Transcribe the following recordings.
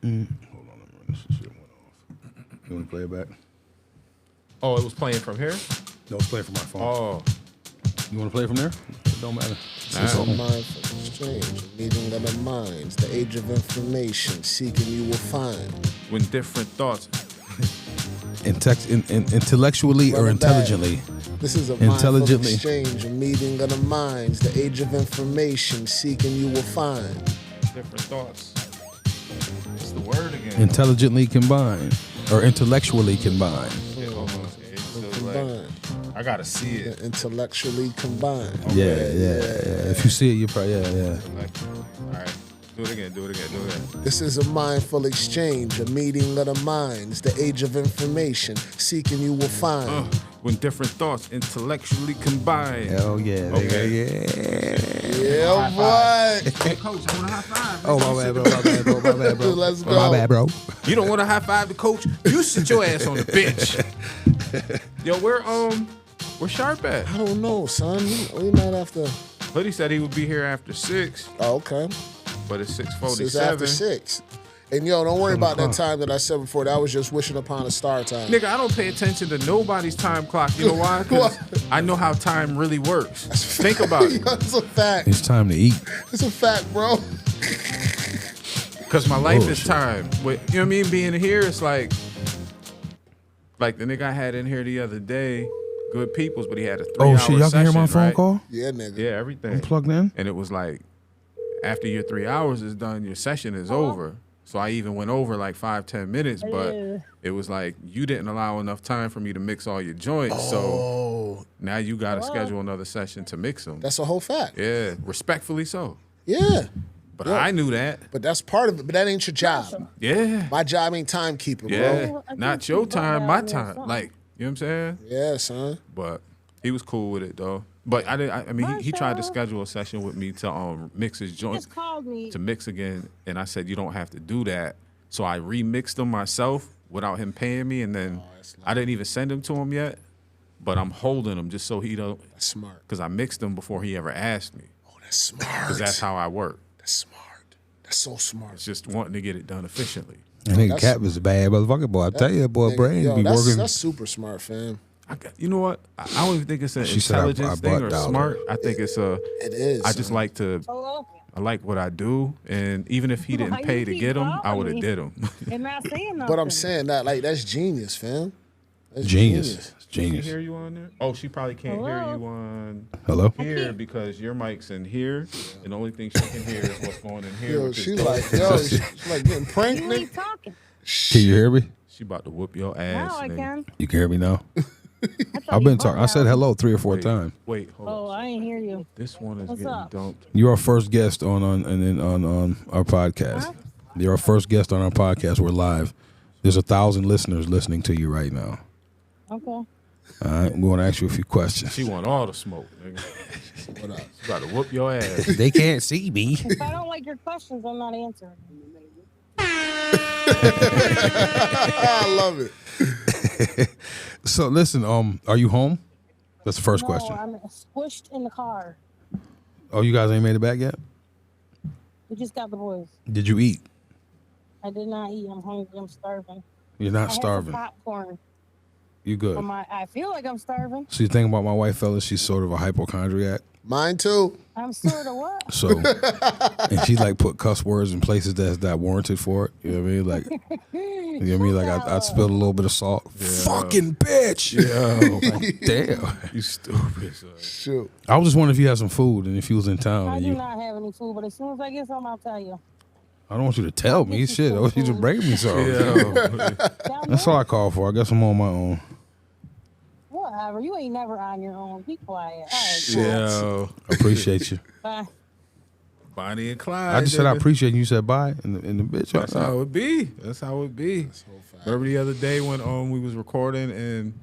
This shit went off. You want to play it back? Oh, it was playing from here? No, it's playing from my phone. Oh. You want to play from there? It don't matter. It's a mindful exchange, a meeting of the minds, the age of information, seeking you will find. When different thoughts. Intellectually or intelligently? This is a mindful exchange, a meeting of the minds, the age of information, seeking you will find. Different thoughts. What's the word again? Intelligently combined or intellectually combined. Combined. I gotta see it. Intellectually combined. Yeah. If you see it, you probably yeah. All right. Do it again. This is a mindful exchange, a meeting of the minds, the age of information, seeking you will find. When different thoughts intellectually combine. Hell yeah. Okay. Yeah, boy. Hey, coach, I want a high five. Oh, my bad, bro. Let's go. My bad, bro. You don't want to high five the coach? You sit your ass on the bench. Yo, where Sharp at? I don't know, son. We might have to. Hoodie said he would be here after 6. Oh, okay. But it's 6:47. It's after 6. And yo, don't worry about that time that I said before. That was just wishing upon a star time. Nigga, I don't pay attention to nobody's time clock. You know why? Because I know how time really works. Think about it. It's a fact. It's time to eat. It's a fact, bro. Because my life is time. You know what I mean? Being here, it's like the nigga I had in here the other day, good peoples, but he had a 3-hour session. Oh, shit, y'all can hear my phone right? call? Yeah, nigga. Yeah, everything. I'm plugged in? And it was like, after your 3 hours is done, your session is over. So I even went over like 5-10 minutes, but it was like you didn't allow enough time for me to mix all your joints. So now you got to schedule another session to mix them. That's a whole fact. Yeah, respectfully so. Yeah. But I knew that. But that's part of it. But that ain't your job. Yeah. My job ain't timekeeper, bro. Yeah. Not your time, my time. Like, you know what I'm saying? Yeah, son. But he was cool with it though. But I mean, he tried to schedule a session with me to mix his joints, to mix again, and I said you don't have to do that. So I remixed them myself without him paying me, and then I didn't even send them to him yet. But I'm holding them just so he don't. That's smart. Because I mixed them before he ever asked me. Oh, that's smart. Because that's how I work. That's smart. That's so smart. It's just wanting to get it done efficiently. I think Cap is a bad motherfucker, boy. I tell you, boy, brain be working. That's super smart, fam. You know what? I don't even think it's an intelligence thing or smart. I think it's It is. I just like to. I like what I do, and even if he didn't pay to get them, I would have did them. And not saying nothing. But I'm saying that that's genius, fam. That's genius. It's Can genius. hear you on there? Oh, she probably can't hear you on here because your mic's in here, and the only thing she can hear is what's going in here. Yo, she like getting pranked, You ain't nigga. talking. Can you hear me? She about to whoop your ass. Now I nigga. can. You can hear me now? I've been talking. I said hello 3 or 4 times. Wait, hold Oh, on. I ain't hear you. This one is What's getting up? dumped. You're our first guest on our podcast. Huh? You're our first guest on our podcast. We're live. There's 1,000 listeners listening to you right now. Okay. All right, we want to ask you a few questions. She want all the smoke, nigga. What up? She about to whoop your ass. They can't see me. If I don't like your questions, I'm not answering. I love it. So listen, are you home? That's the first question. No, I'm squished in the car. Oh, you guys ain't made it back yet? We just got the boys. Did you eat? I did not eat. I'm hungry. I'm starving. You're not starving. I had some popcorn. You good? I feel like I'm starving. So you think about my wife, fellas, she's sort of a hypochondriac. Mine too. I'm sort of what? So, and she like put cuss words in places that's not warranted for it. You know what I mean? Like, you know what I mean? Like I spilled a little bit of salt. Yeah. Fucking bitch. Yeah. Like, damn. You stupid. Son. Shoot. I was just wondering if you had some food and if you was in town. I And do you, not have any food, but as soon as I get some, I'll tell you. I don't want you to tell me shit. I want you to bring me something. Yeah. That's all I call for. I guess I'm on my own. Whatever. You ain't never on your own. Be quiet. All right. Yeah. I appreciate you. Bye. Bonnie and Clyde. I just said I nigga. appreciate you. You said bye, and the bitch. That's how it be. That's how it be. Remember the other day when we was recording and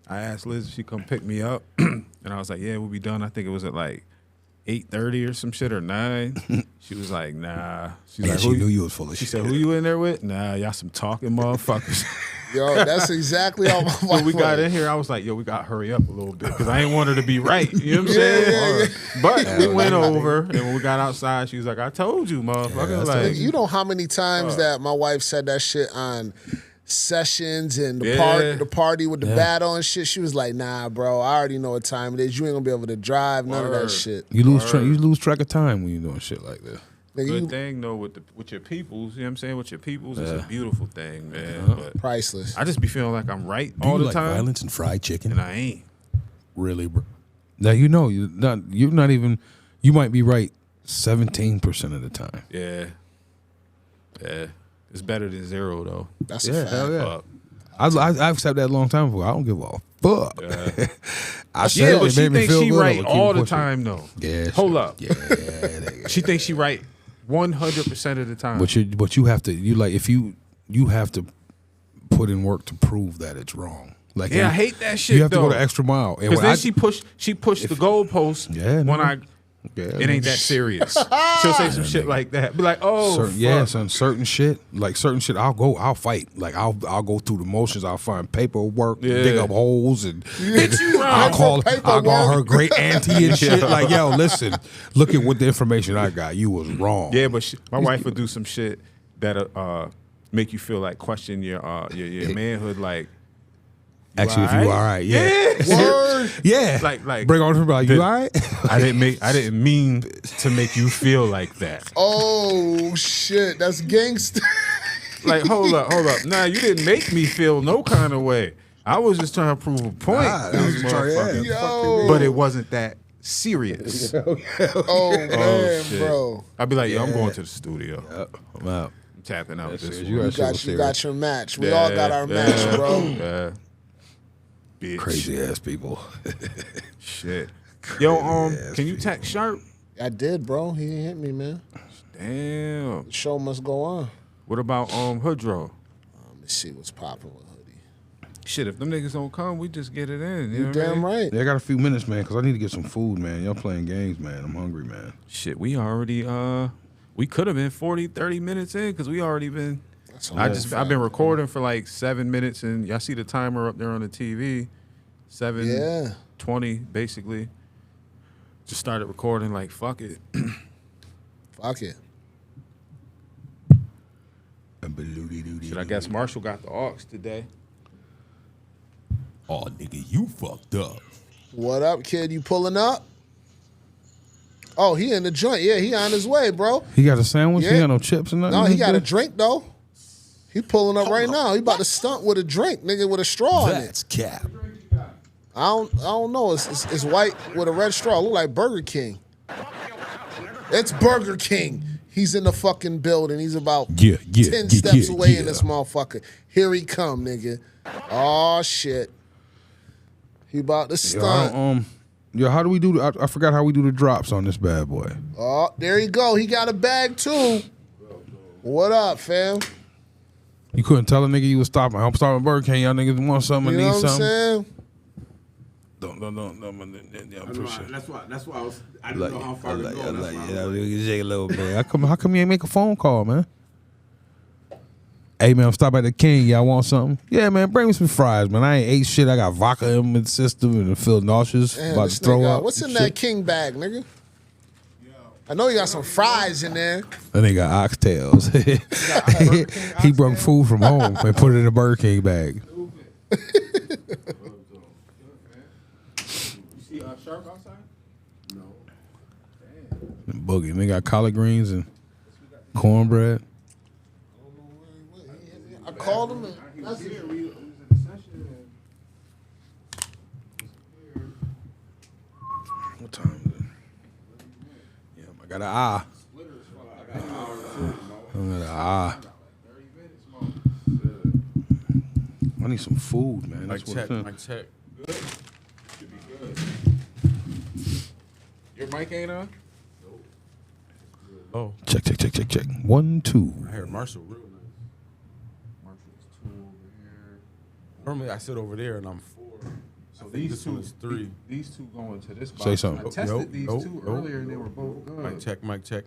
I asked Liz if she come pick me up, and I was like, yeah, we'll be done. I think it was at like 8:30 or some shit or 9. She was like, nah. She's Yeah, like, she knew you was full of She shit. said, who you in there with? Nah, y'all some talking motherfuckers. Yo, that's exactly how my So wife we got was. in here. I was like, yo, we got to hurry up a little bit because I ain't want her to be right. You know what I'm saying? But we went over, and when we got outside, she was like, I told you, motherfucker. Like, You know how many times that my wife said that shit on Sessions and the Yeah. the party with the battle and shit. She was like, nah, bro, I already know what time it is. You ain't gonna be able to drive, none of that Word. shit. You lose track of time when you're doing shit like this. Nigga, good you thing though with your peoples, you know what I'm saying? With your peoples, it's a beautiful thing, man. But priceless. I just be feeling like I'm right Do all you the like time, violence and fried chicken? and I ain't. Really, bro? Now you know you're not even. You might be right 17% of the time. Yeah, it's better than zero though. That's a fact. hell yeah. Fuck. I've said that a long time ago. I don't give a fuck. Yeah. I said Yeah, it but she made me thinks feel she good. right I'ma keep all the pushing. time though. Yeah. Hold up. Yeah. She thinks she right 100% of the time. But you have to if you have to put in work to prove that it's wrong. Like Yeah, I hate that shit, You have to go though. the extra mile. And Because when then she pushed the goalpost Yeah, when no. it ain't that serious. She'll say some shit like that. Be like, oh, fuck. certain shit. I'll fight. Like I'll go through the motions. I'll find paperwork, dig up holes, and I'll call her great auntie and shit. Like, yo, listen, look at what the information I got. You was wrong. Yeah, but my wife would do some shit that make you feel like question your manhood. Like, Actually, if you all right, yeah, Word. yeah, like bring on her, like, you all right? I didn't mean to make you feel like that. Oh shit, that's gangster. Like, hold up. Nah, you didn't make me feel no kind of way. I was just trying to prove a point. Nah, I was just trying- motherfucker. Yo. But it wasn't that serious. Oh man, shit. bro. I'd be like, yo, I'm going to the studio. I'm out. I'm tapping out this it. one. You You got your match. We all got our match, bro. Yeah. Bitch. Crazy ass people. Shit. Yo, can you text Sharp? I did, bro. He didn't hit me, man. Damn. The show must go on. What about Hoodrow? Let me see what's popping with Hoodie. Shit, if them niggas don't come, we just get it in. You know You what I damn mean? right. Yeah, I got a few minutes, man, because I need to get some food, man. Y'all playing games, man. I'm hungry, man. Shit, we already we could have been 40, 30 minutes in because we already been. I've been recording for like 7 minutes, and y'all see the timer up there on the TV. 7:20 basically. Just started recording like fuck it. Fuck it. Shit, I guess Marshall got the aux today. Oh, nigga, you fucked up. What up, kid? You pulling up? Oh, he in the joint. Yeah, he on his way, bro. He got a sandwich? Yeah. He got no chips or nothing? No, he got a drink though. He pulling up right now. He about to stunt with a drink, nigga, with a straw in it. That's cap. I don't know. It's white with a red straw. Look like Burger King. It's Burger King. He's in the fucking building. He's about 10 steps away in this motherfucker. Here he come, nigga. Oh shit. He about to stunt. Yo, how do we do? I forgot how we do the drops on this bad boy. Oh, there you go. He got a bag too. What up, fam? You couldn't tell a nigga you was stopping. I'm stopping Burger King. Y'all niggas want something? You know Need what I'm something? saying? That's why I didn't know how far to go. Shake a little bit. How come you ain't make a phone call, man? Hey man, I'm stopping at the King. Y'all want something? Yeah, man, bring me some fries, man. I ain't ate shit. I got vodka in my system and I feel nauseous. Damn, about this to throw nigga, up. what's in and that shit. King bag, nigga? I know you got some fries in there. That nigga got oxtails. He brought food from home and put it in a Burger King bag. You see Sharp outside? Boogie. They got collard greens and cornbread. I called him. What time is it? Yeah, I got an eye. I got an eye. I need some food, man. That's what it's in. check. Good. Should be good. Your mic ain't on? Oh, Check. 1, 2. I heard Marshall real nice. Marshall's 2 over here. Normally I sit over there and I'm 4. So I think these this two one is 3. These two go into this box. Say something. I tested these two earlier and they were both good. Mic check.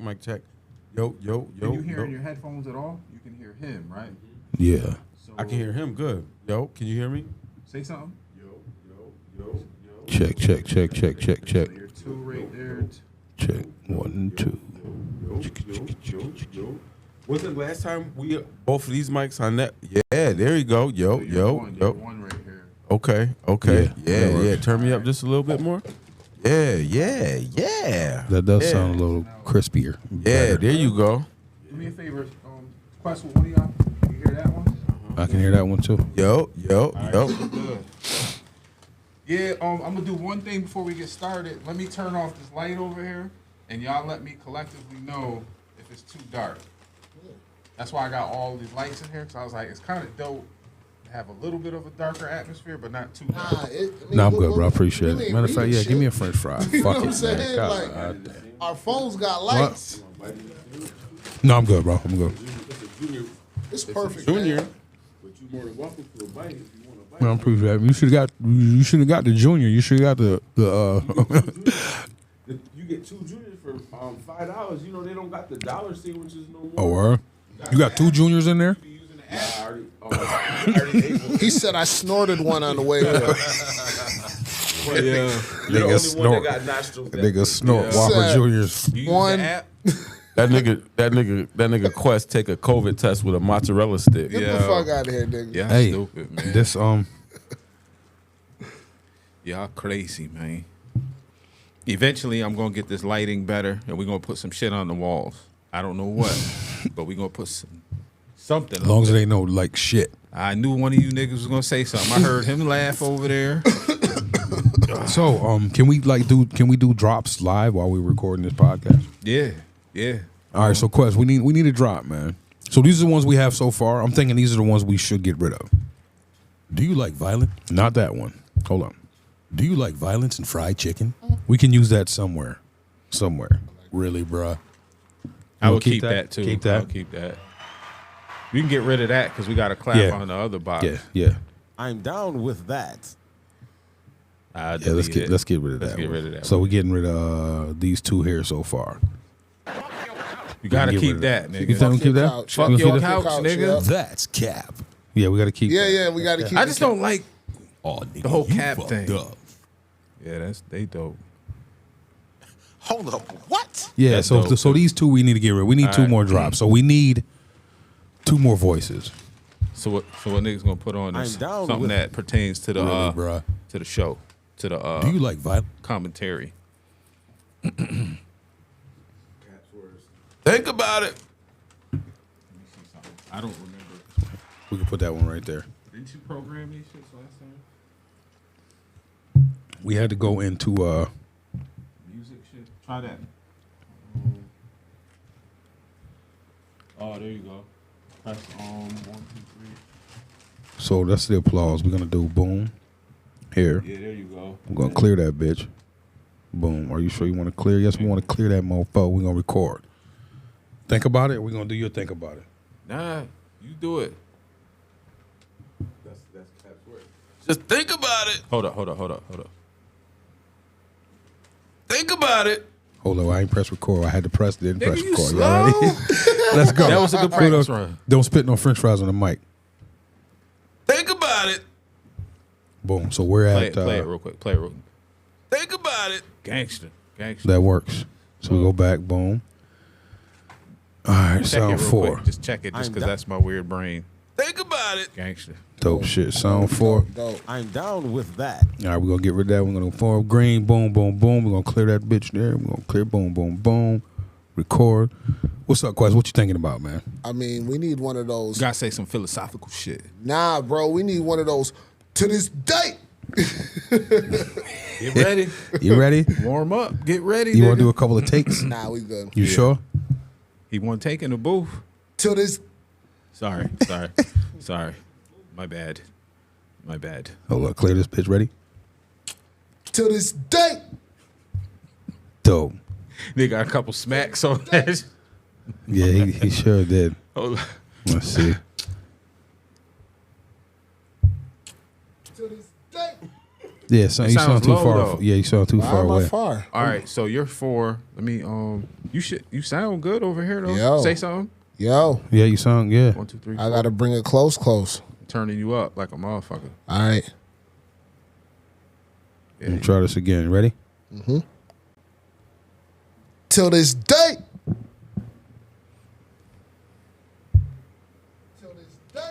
Yo. Can you hear in your headphones at all? You can hear him, right? Yeah. So, I can hear him good. Yo, can you hear me? Say something. Yo. Check. You're 2 right there. Check 1, 2. Yo. Wasn't last time we both of these mics on that? Yeah, there you go. Yo. One right here. Okay. Yeah. Turn me up just a little bit more. Yeah. That does sound a little crispier. Yeah, there you go. Do me a favor, Quest, one of y'all, you hear that one? I can hear that one too. Yo. Good. Yeah, I'm gonna do one thing before we get started. Let me turn off this light over here, and y'all let me collectively know if it's too dark. That's why I got all these lights in here, because I was like, it's kind of dope to have a little bit of a darker atmosphere, but not too dark. No, I'm good, bro. I appreciate it. Matter of fact, yeah, give me a French fry. You know Fuck what I'm it, saying? man. Like, God. our phones got lights. No, I'm good, bro. I'm good. It's perfect. Junior. Man. But you more than welcome to a bite if you want a bite. No, I'm pretty sure. You should have got the junior. You should have got the You get 2 juniors for $5. You know they don't got the dollar sandwiches no more. Oh, word? You got 2 juniors in there? I already ate one. He said I snorted one on the way here. You're the only one that got nostrils. Nigga snort Yeah. Whopper Said- Juniors. You use One- the app? That nigga Quest take a COVID test with a mozzarella stick. Get the fuck out of here, nigga. Yeah, Hey, stupid, man. this Y'all crazy, man. Eventually, I'm gonna get this lighting better, and we're gonna put some shit on the walls. I don't know what, but we're gonna put something. as long as it ain't no like shit. I knew one of you niggas was gonna say something. I heard him laugh over there. So, can we do drops live while we're recording this podcast? Yeah. All right, so Quest, we need a drop, man. So these are the ones we have so far. I'm thinking these are the ones we should get rid of. Do you like violence? Not that one. Hold on. Do you like violence and fried chicken? We can use that somewhere. Really, bruh? I will will keep that too. Keep that. I'll keep that. We can get rid of that because we got a clap on the other box. Yeah. I'm down with that. Let's get rid of that. Let's get rid of that. So we're getting rid of these 2 here so far. You gotta Get keep rid of that, You nigga. think we keep that? Couch. Fuck You your gonna keep couch, couch, nigga. yeah. That's cap. that? Yeah, we got to keep that. Yeah, we got to keep I just don't like Oh, the whole cap thing. Yeah, they dope. Hold up. What? Yeah, That's so dope, so these 2 we need to get rid of. We need 2 right. more drops. So we need 2 more voices. So what niggas gonna put on is I'm down something with that pertains to the Really, bruh. to the show, to the Do you like violence? commentary. Think about it. I don't remember. We can put that one right there. Didn't you program these shits last time? We had to go into Music shit. Try that. Oh, there you go. Press 1, 2, 3. so that's the applause. We're gonna do boom here. Yeah, there you go. We're gonna clear that bitch. Boom. Are you sure you want to clear? Yes, we want to clear that mofo. We're gonna record. Think about it. We're gonna do your think about it. Nah, you do it. That's Cap's word. Just think about it. Hold up. Think about it. Hold on, I ain't press record. I had to press, didn't Nigga, press you record. slow. Y'all ready? Let's go. That was a good practice run. Don't spit no French fries on the mic. Think about it. Boom. So we're at Play it real quick. Play it real quick. Think about it. Gangster. that works. So we go back. Boom. All right, Check sound it real 4. quick. Just check it just I'm because done. that's my weird brain. Think about it. Gangster. Dope shit. Sound 4. Dope. I'm down with that. All right, we're going to get rid of that. We're going to form green. Boom, boom, boom. We're going to clear that bitch there. We're going to clear boom, boom, boom. Record. What's up, Quest? What you thinking about, man? I mean, we need one of those. Gotta say some philosophical shit. Nah, bro, we need one of those to this day. Get ready. You ready? Warm up. Get ready. You want to do nigga. a couple of takes? Nah, we good. You sure? He wasn't taking the booth. To this. Sorry. My bad. Hold on, clear this bitch. Ready? To this day. Dope. They got a couple smacks on that. Yeah, he sure did. Hold on. Let's see. To this day. Yeah, so you sound sounds too low, far. though. Yeah, you sound too Why far am I away. far? All right, so you're 4. Let me you sound good over here though. Yo. Say something. Yo, Yeah, you sound. Yeah. 1, 2, 3. I gotta bring it close. turning you up like a motherfucker. All right. Let me try this again. Ready? Mm-hmm. Till this day.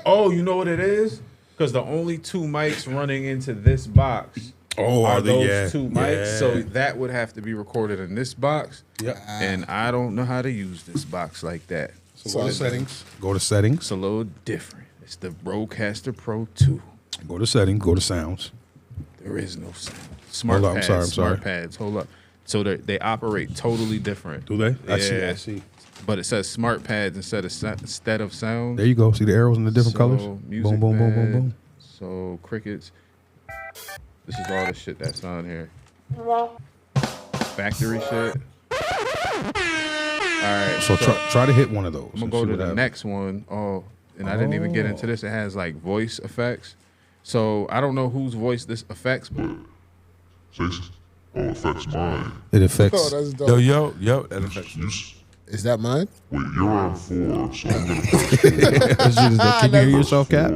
Oh, you know what it is? Because the only two mics running into this box are those two mics. So that would have to be recorded in this box. Yep. And I don't know how to use this box like that. So go to settings. Go to settings. It's a little different. It's the Rodecaster Pro 2. Go to settings. Go to sounds. There is no sound. Smart Hold pads. up, I'm sorry. Smart pads. Hold up. So they operate totally different. Do they? Yeah. I see. But it says smart pads instead of sound. There you go. See the arrows in the different colors? Music Boom, boom, boom, boom, bed. boom. So crickets. This is all the shit that's on here. Factory shit. All right. So try to hit one of those. I'm gonna go to the next one. Oh, and I didn't even get into this. It has like voice effects. So I don't know whose voice this affects, but it affects mine. It affects. Oh, that's dope. Yo, that affects. Is that mine? Wait, you're on 4, so I'm gonna Can you hear yourself, Cap?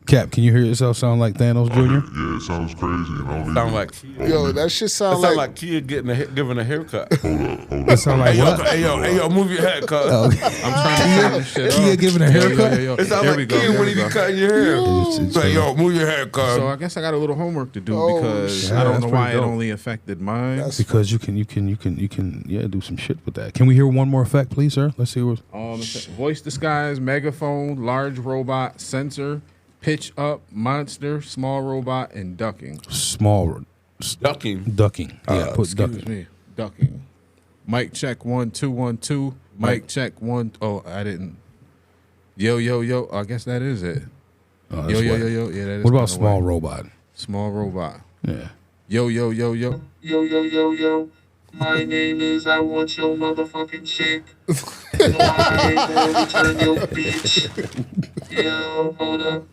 Cap, can you hear yourself sound like Thanos Jr.? Yeah, it sounds crazy. Sound like Kia. Yo, that shit sound Sound like like Kia giving a haircut. That sound like what? Hey yo, move your head, cuz. I'm trying to turn this shit Kia off. giving a haircut? Yo. It sounds There like we go. Kia There when we he be go. cutting your hair. It's Like, yo, move your head, cuz. So I guess I got a little homework to do Oh, because shit. I don't That's know pretty why it dope. only affected mine. Because you can do some shit with that. Can we hear one more effect, please, sir? Let's see what. Voice disguise, megaphone, large robot, sensor, pitch up, monster, small robot, and ducking. Small Ducking. ducking. Yeah, put Excuse ducking. me, ducking. Mic check 1 2 1 2. Mic check 1. Oh, I didn't. Yo. I guess that is it. Oh, that's Yo. why. Yeah, that is. What about kinda small whack. robot? Small robot. Yeah. Yo. Yo. My name is I want your motherfucking chick. Return your bitch. Yo, hold up.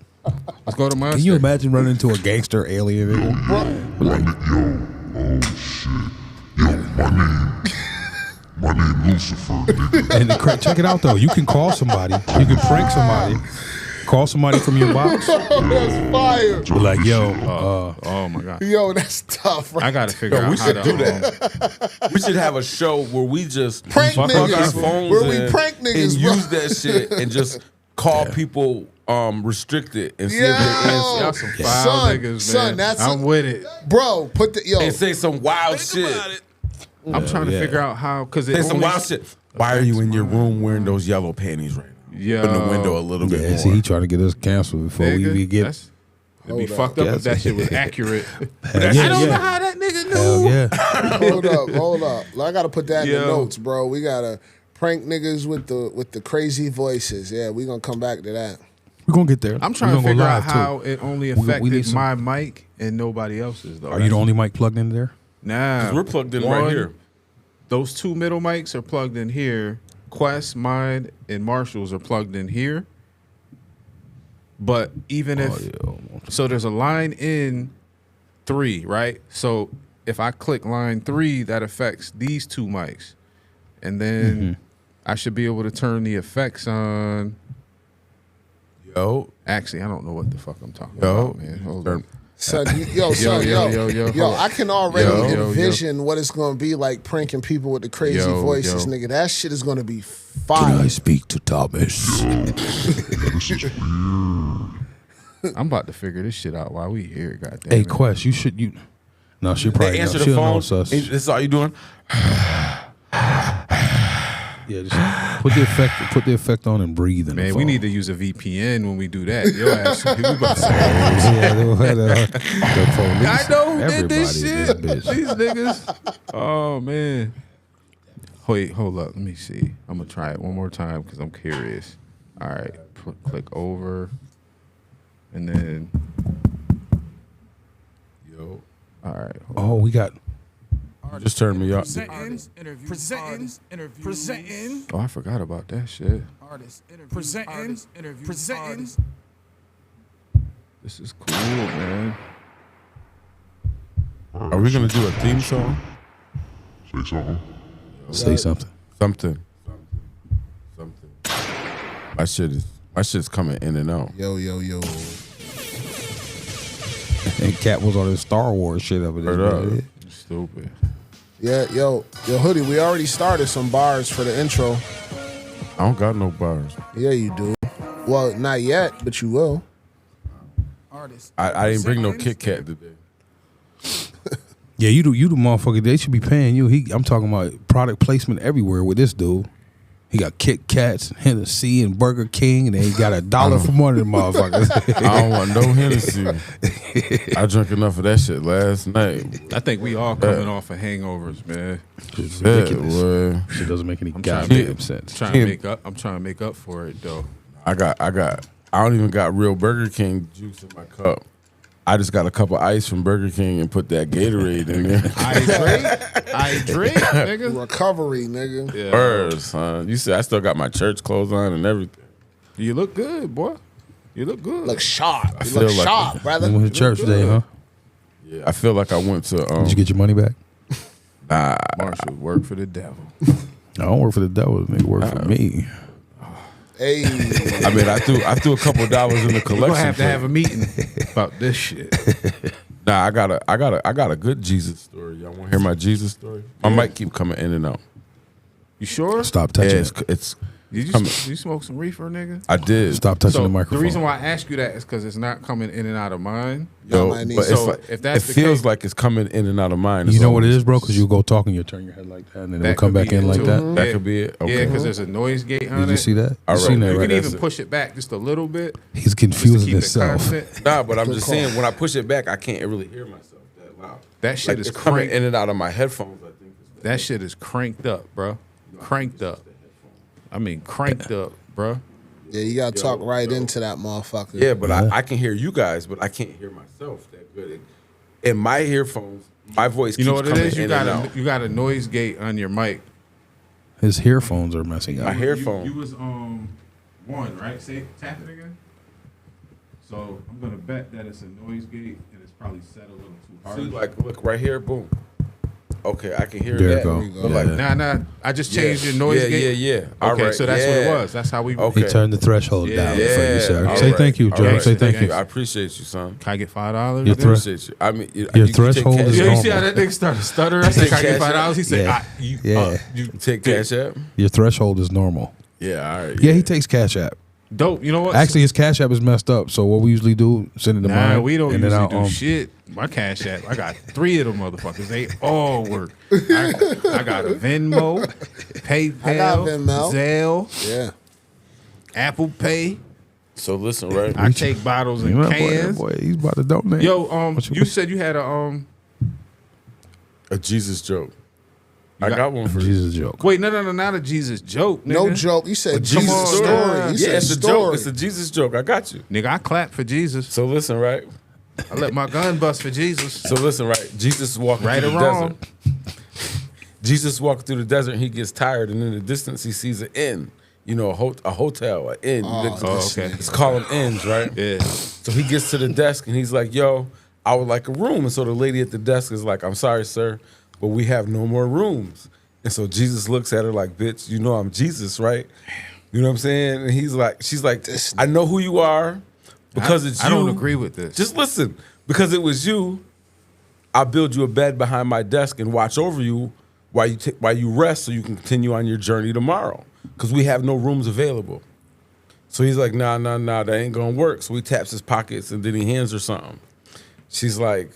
Let's go to monster. Can you imagine running into a gangster alien? My name Lucifer, nigga. And check it out though. You can call somebody. You can prank somebody. Call somebody from your box. that's fire. Be like, yo, Oh my god. Yo, that's tough, right? I gotta figure out We how should to do that. We should have a show where we just Prank fuck our niggas. phones Where we in prank niggas, and bro. use that shit and just call people restricted and see if they Yo. answer. Y'all some foul Son, niggas, man. son, that's I'm a- with it. Bro, put the And say some wild shit. I'm trying to figure out how because it Say some only, wild shit. Why are you in your room wearing those yellow panties right now? Yo. Open the window a little bit yeah. more. See, he trying to get us canceled before we Nigga, even get. that's- It'd be Hold fucked up if Yes. that shit was accurate. Hell I yeah, don't know yeah. how that nigga knew. Hell yeah. hold up. I gotta put that in the Yo. notes, bro. We gotta prank niggas with the crazy voices. Yeah, we gonna come back to that. We're gonna get there. I'm trying to We're gonna figure go out live, how too. it only We need affected some- my mic and nobody else's though. Are you the only mic plugged in there? Nah, We're plugged in right here. Those two middle mics are plugged in here. Quest, mine, and Marshall's are plugged in here. But even if so, there's a line in 3, right? So if I click line 3, that affects these two mics, and then I should be able to turn the effects on. Yo. Actually, I don't know what the fuck I'm talking about, man. Hold on. Son, yo, I can already envision what it's gonna be like pranking people with the crazy voices, nigga. That shit is gonna be fire. Can I speak to Thomas? I'm about to figure this shit out while we here. Goddamn. Hey, it. Quest, you should you. No, she probably They answer know. the She'll know phone. it's us. This is all you doing? Yeah, just put the effect on and breathe in the Man, phone. we need to use a VPN when we do that. Yo, ass, we about to say, I know who did this shit. These niggas. Oh man. Wait, hold up. Let me see. I'm gonna try it one more time because I'm curious. All right, click over, and then. Yo. All right. Oh, we got. Just turn me up. Presenting. Oh, I forgot about that shit. Presenting. This is cool, man. Are we gonna do a theme song? Say something. Say something. Something. My shit is My shit's coming in and out. Yo. And Cap was on his Star Wars shit over there. Stupid. Yeah, yo, Hoodie, we already started some bars for the intro. I don't got no bars. Yeah, you do. Well, not yet, but you will. I didn't bring no Kit Kat today. Yeah, you the motherfucker. They should be paying you. I'm talking about product placement everywhere with this dude. He got Kit Kats, Hennessy, and Burger King, and then he got $1 for one of them motherfuckers. I don't want no Hennessy. I drank enough of that shit last night. I think we all coming off of hangovers, man. It's ridiculous. Shit doesn't make any goddamn sense. I'm trying to make up for it though. I don't even got real Burger King juice in my cup. I just got a cup of ice from Burger King and put that Gatorade in there. I drink, nigga. Recovery, nigga. Yeah. Birds, son. You see, I still got my church clothes on and everything. You look good, boy. You look good. Look sharp. I You feel look like sharp, brother. You went to church today, huh? Yeah, I feel like I went to. Did you get your money back? Nah, Marshall, work for the devil. I don't work for the devil. Nigga, work for me. Hey. I mean, I threw a couple dollars in the collection. We're gonna have to have a meeting about this shit. Nah, I got a good Jesus story. Y'all want to hear my Jesus story? My mic keep coming in and out. You sure? Stop touching Yeah, it. it's Did you smoke some reefer, nigga? I did. Stop touching So the microphone. the reason why I ask you that is because it's not coming in and out of mine. Yo, my knee. but So it's like, if that's it the feels case- like it's coming in and out of mine. You It's know what it always- is, bro? Because you go talk and you turn your head like that, and then it'll That come could back be in it, like too. that. That Yeah. could be it. Okay. Yeah, because there's a noise gate on it. Did you see that? All You right. seen that, You right? can That's even it. push it back just a little bit. He's just to confusing keep it himself. constant. Nah, but I'm Good just call. saying when I push it back, I can't really hear myself that loud. That shit is it's coming cranked. in and out of my headphones. I think. That shit is cranked up, bro. Cranked up. I mean, cranked up, bro. Yeah, you gotta talk right into that motherfucker. Yeah, but I can hear you guys, but I can't hear myself that good. In my earphones, my voice. You know keeps what it coming is? You in got and out. you got a noise gate on your mic. His earphones are messing My up. earphone. You was one, right? Say tap it again. So I'm gonna bet that it's a noise gate and it's probably set a little too hard. See, like, look right here, boom. Okay, I can hear There that. you go. go. But like, Nah. I just changed your noise gate. Yeah. Okay, so that's what it was. That's how we. Okay. He turned the threshold down for you, sir. all Say right. thank you, All Joe. right. Say thank you. I appreciate you, son. Can I get $5? Your I appreciate you. I mean, Your threshold is Yeah, you see normal. how that nigga started stuttering? I said, "Can I get Cash $5?" He said, Yeah. Yeah. you take Cash App. Your threshold is normal. Yeah, all right. Yeah, he takes Cash App. dope." You know what? Actually, his Cash App is messed up. So what we usually do, send it to Nah, mine. we don't and then usually I'll, do shit. My Cash App, I got 3 of them motherfuckers. They all work. I got a Venmo, PayPal, I got Venmo. Zelle, Yeah. Apple Pay. So listen, right? I take bottles and You know, cans. boy, he's about to donate. Yo, What you said you had A Jesus joke. I got- got one for you. Jesus joke. wait, no, not a Jesus joke, nigga. No joke. You said Jesus on, story. man. You Yeah, said it's a story. joke. It's a Jesus joke. I got you. Nigga, I clap for Jesus. So listen, right? I let my gun bust for Jesus. So listen, right? Jesus is walking Right through or the wrong? desert. Jesus walking through the desert. He gets tired, and in the distance he sees an inn. You know, a hotel, an inn. okay. It's called inns, right? Yeah. So he gets to the desk and he's like, "Yo, I would like a room." And so the lady at the desk is like, "I'm sorry, sir, but we have no more rooms." And so Jesus looks at her like, "Bitch, you know I'm Jesus, right?" You know what I'm saying? And she's like, "I know who you are because it's you." I don't agree with this. Just listen, because it was you. I'll build you a bed behind my desk and watch over you while you rest, so you can continue on your journey tomorrow. Because we have no rooms available. So he's like, nah, that ain't gonna work. So he taps his pockets and then he hands her something. She's like,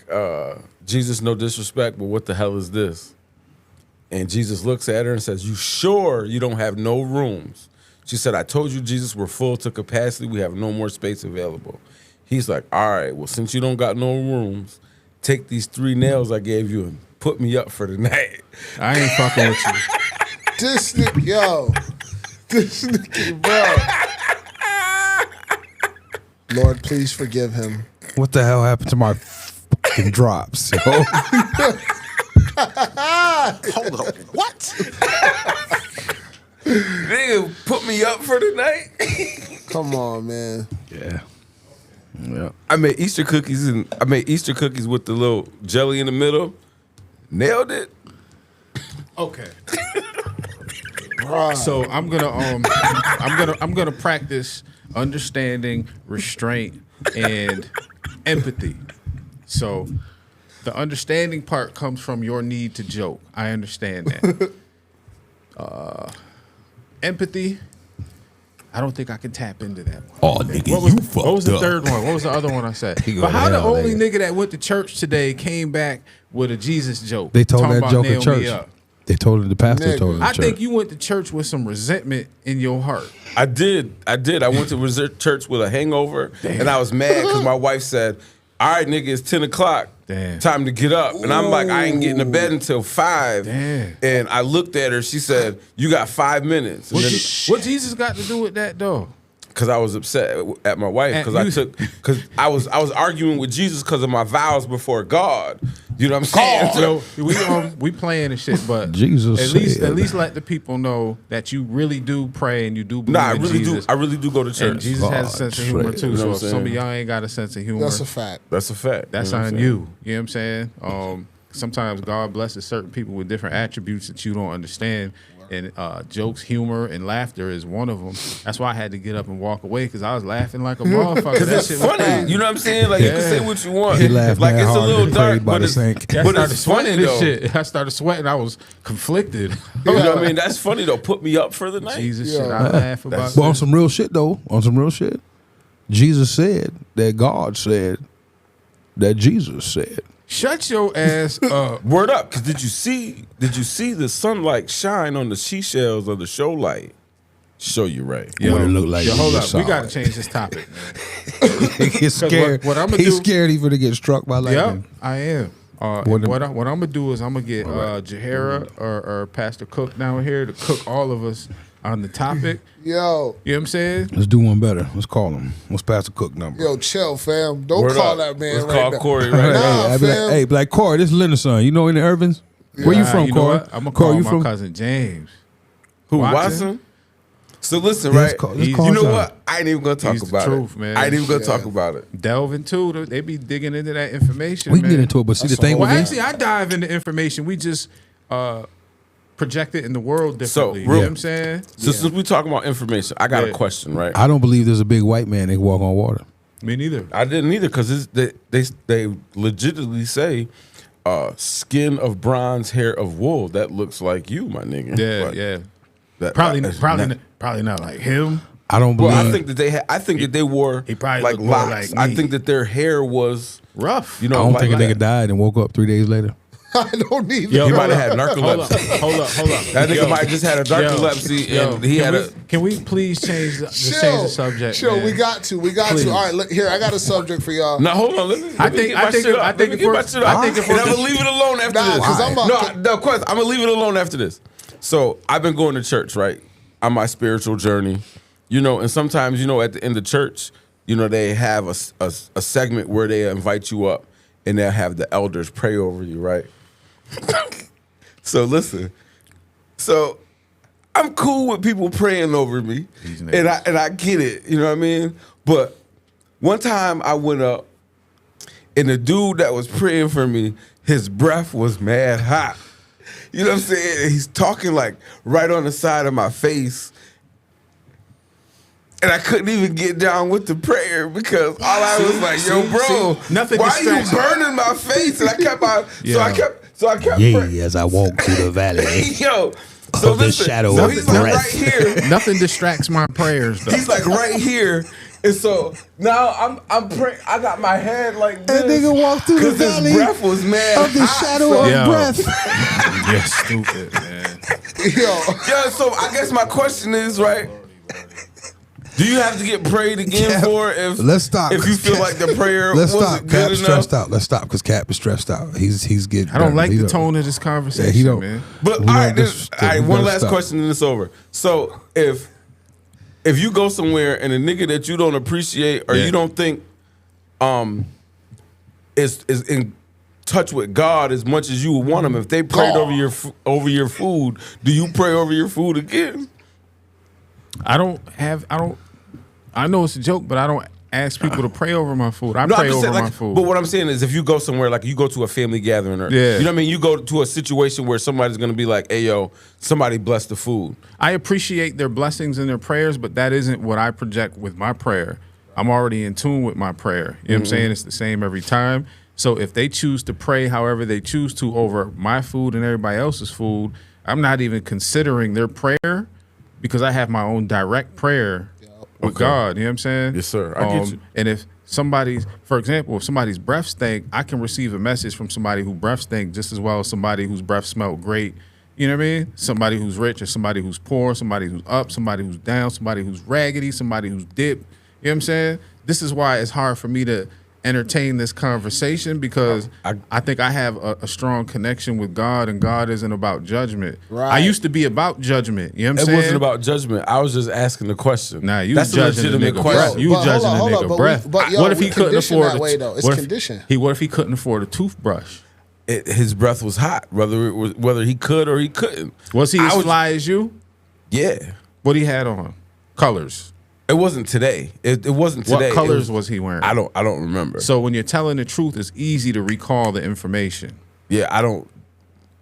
Jesus, no disrespect, but what the hell is this? And Jesus looks at her and says, "You sure you don't have no rooms?" She said, "I told you, Jesus, we're full to capacity. We have no more space available." He's like, "All right, well, since you don't got no rooms, take these 3 nails I gave you and put me up for the night." I ain't fucking with you. This nigga, yo. This nigga, bro. Lord, please forgive him. What the hell happened to my fucking drops? Yo? Hold on. What? Nigga, put me up for the night. Come on, man. Yeah. Yeah. I made Easter cookies with the little jelly in the middle. Nailed it. Okay. So I'm gonna practice understanding, restraint, and empathy. So the understanding part comes from your need to joke. I understand that. Empathy, I don't think I can tap into that one. Oh, nigga, What was the third one? What was the other one I said? But how the only nigga that went to church today came back with a Jesus joke? They told talking that about joke at nail me church. up? They told it. The pastor told it. I think you went to church with some resentment in your heart. I did. I went to church with a hangover, and I was mad because my wife said, "All right, nigga, it's 10 o'clock. Damn. Time to get up." And I'm like, I ain't getting to bed until 5. Damn. And I looked at her. She said, "You got 5 minutes." What Jesus got to do with that, though? Because I was upset at my wife because I was arguing with Jesus because of my vows before God. You know what I'm saying? So we playing and shit, but Jesus at least let the people know that you really do pray and you do believe in Jesus. I really do go to church. And Jesus has a sense of humor too. You know So what if I'm some of saying? y'all ain't got a sense of humor, That's a fact. That's a fact. That's You know what on I'm you. saying? You know what I'm saying? Sometimes God blesses certain people with different attributes that you don't understand. And jokes, humor, and laughter is one of them. That's why I had to get up and walk away because I was laughing like a motherfucker. Because That it's shit was funny. You know what I'm saying? Like, you can say what you want. He laughed like, mad it's a hard little and dark, prayed by but the it's, sink. I but started it's funny, sweating this though. shit. I started sweating. I was conflicted. You know what I mean? That's funny, though. Put me up for the night. Jesus shit. I laugh about But on this. some real shit, though, Jesus said that God said that Jesus said. Shut your ass up. Word up, because did you see the sunlight shine on the seashells of the show light? Show you right. What it look like. Hold you up. We saw got to it. change this topic, man. He's scared. what I'ma He's do- scared he's gonna get struck by lightning. Yep, I am. What What I'm gonna do is I'm gonna get Jahara or Pastor Cook down here to cook all of us on the topic. Yo, You know what I'm saying? Let's do one better. Let's call him. What's Pastor Cook number? yo, chill, fam. Don't Word call up. that man Let's right call now. Corey Hey, right now. Nah, I be fam. like, hey, Corey, this is Linda's son. You know any Irvins? Where you from, You know Corey? what? I'm gonna Corey, call you my from? cousin James. Who, Watson? Watson? So listen, Let's right? call- let's You call know John. what? I ain't even gonna talk He's the about truth, it. man. I ain't even gonna talk about it. Delve into it. They be digging into that information. We can man. get into it, but see the That's thing all. with Well, me, actually, I dive into information. We just project it in the world differently. You know real- what I'm saying? So since we talking about information, I got a Yeah. question, right? I don't believe there's a big white man that can walk on water. Me neither. I didn't either because they legitimately say skin of bronze, hair of wool. That looks like you, my nigga. Yeah, Like, yeah. that- Probably that's probably not like him. I don't believe. Well, I think that I think that they wore he probably like looked more locks. like I me. think that their hair was Rough. you I know. don't like think a nigga that. died and woke up 3 days later. I don't need Yo, He that. might have had Hold up, narcolepsy. hold up. That nigga Yo. might just had a narcolepsy and he had a. Can we please change the subject? Chill, man? we got to. All right, look, here, I got a subject for y'all. Now hold on. Let I me think- get I my think- shit up. I Let think me if get we're- my shit up. I think if And we're- I'm gonna leave it alone after Nah, this. 'cause I'm about no, question. I'm gonna leave it alone after this. So I've been going to church, right, on my spiritual journey, you know, and sometimes, you know, at the end of church, you know, they have a segment where they invite you up and they'll have the elders pray over you, right? So listen, so I'm cool with people praying over me, and I get it, you know what I mean. But one time I went up, and the dude that was praying for me, his breath was mad hot. You know what I'm saying? And he's talking like right on the side of my face. And I couldn't even get down with the prayer because all I was like, yo, bro, nothing why are you distracts you. burning my face? And I kept on, so I kept Yea, praying. as I walk through the valley Yo, so of the listen, shadow so of he's like breath. right here. Nothing distracts my prayers, though. He's like right here. And so now I'm praying. I got my head like this. That nigga walked through the because his valley breath was mad of the hot, shadow son. of Yo. breath. You're stupid, man. Yo, Yeah, so I guess my question is, right? Do you have to get prayed again for if Let's stop. if you feel like the prayer Let's wasn't stop. good Cap's enough? stressed out. Let's stop because Cap is stressed out. He's getting. I don't like he's the up. tone of this conversation, Yeah, he don't. man. But We all right, don't this, just- all right. we One gotta last stop. question and it's over. So if you go somewhere and a nigga that you don't appreciate or Yeah. you don't think is in touch with God as much as you would want them, if they prayed over your food, do you pray over your food again? I know it's a joke, but I don't ask people to pray over my food. I pray over my food. But what I'm saying is, if you go somewhere, like you go to a family gathering, or you know what I mean, you go to a situation where somebody's going to be like, "Hey, yo, somebody bless the food." I appreciate their blessings and their prayers, but that isn't what I project with my prayer. I'm already in tune with my prayer. You know what I'm saying? It's the same every time. So if they choose to pray however they choose to over my food and everybody else's food, I'm not even considering their prayer because I have my own direct prayer with God. You know what I'm saying? Yes, sir. I get you. And if somebody's, for example, if somebody's breath stink, I can receive a message from somebody who breath stink just as well as somebody whose breath smelled great. You know what I mean? Somebody who's rich or somebody who's poor, somebody who's up, somebody who's down, somebody who's raggedy, somebody who's dipped. You know what I'm saying? This is why it's hard for me to entertain this conversation because I think I have a strong connection with God, and God isn't about judgment. Right. I used to be about judgment. You know what I'm saying? It wasn't about judgment. I was just asking the question. Nah, you That's judging the nigga breath. You judging the nigga breath. What if he couldn't afford that way, though? It's conditioned. What if he couldn't afford a toothbrush? His breath was hot, whether he could or he couldn't. Was he as fly as you? Yeah. What he had on? Colors. It wasn't today. It wasn't today. What colors was he wearing? I don't remember. So when you're telling the truth, it's easy to recall the information. Yeah, I don't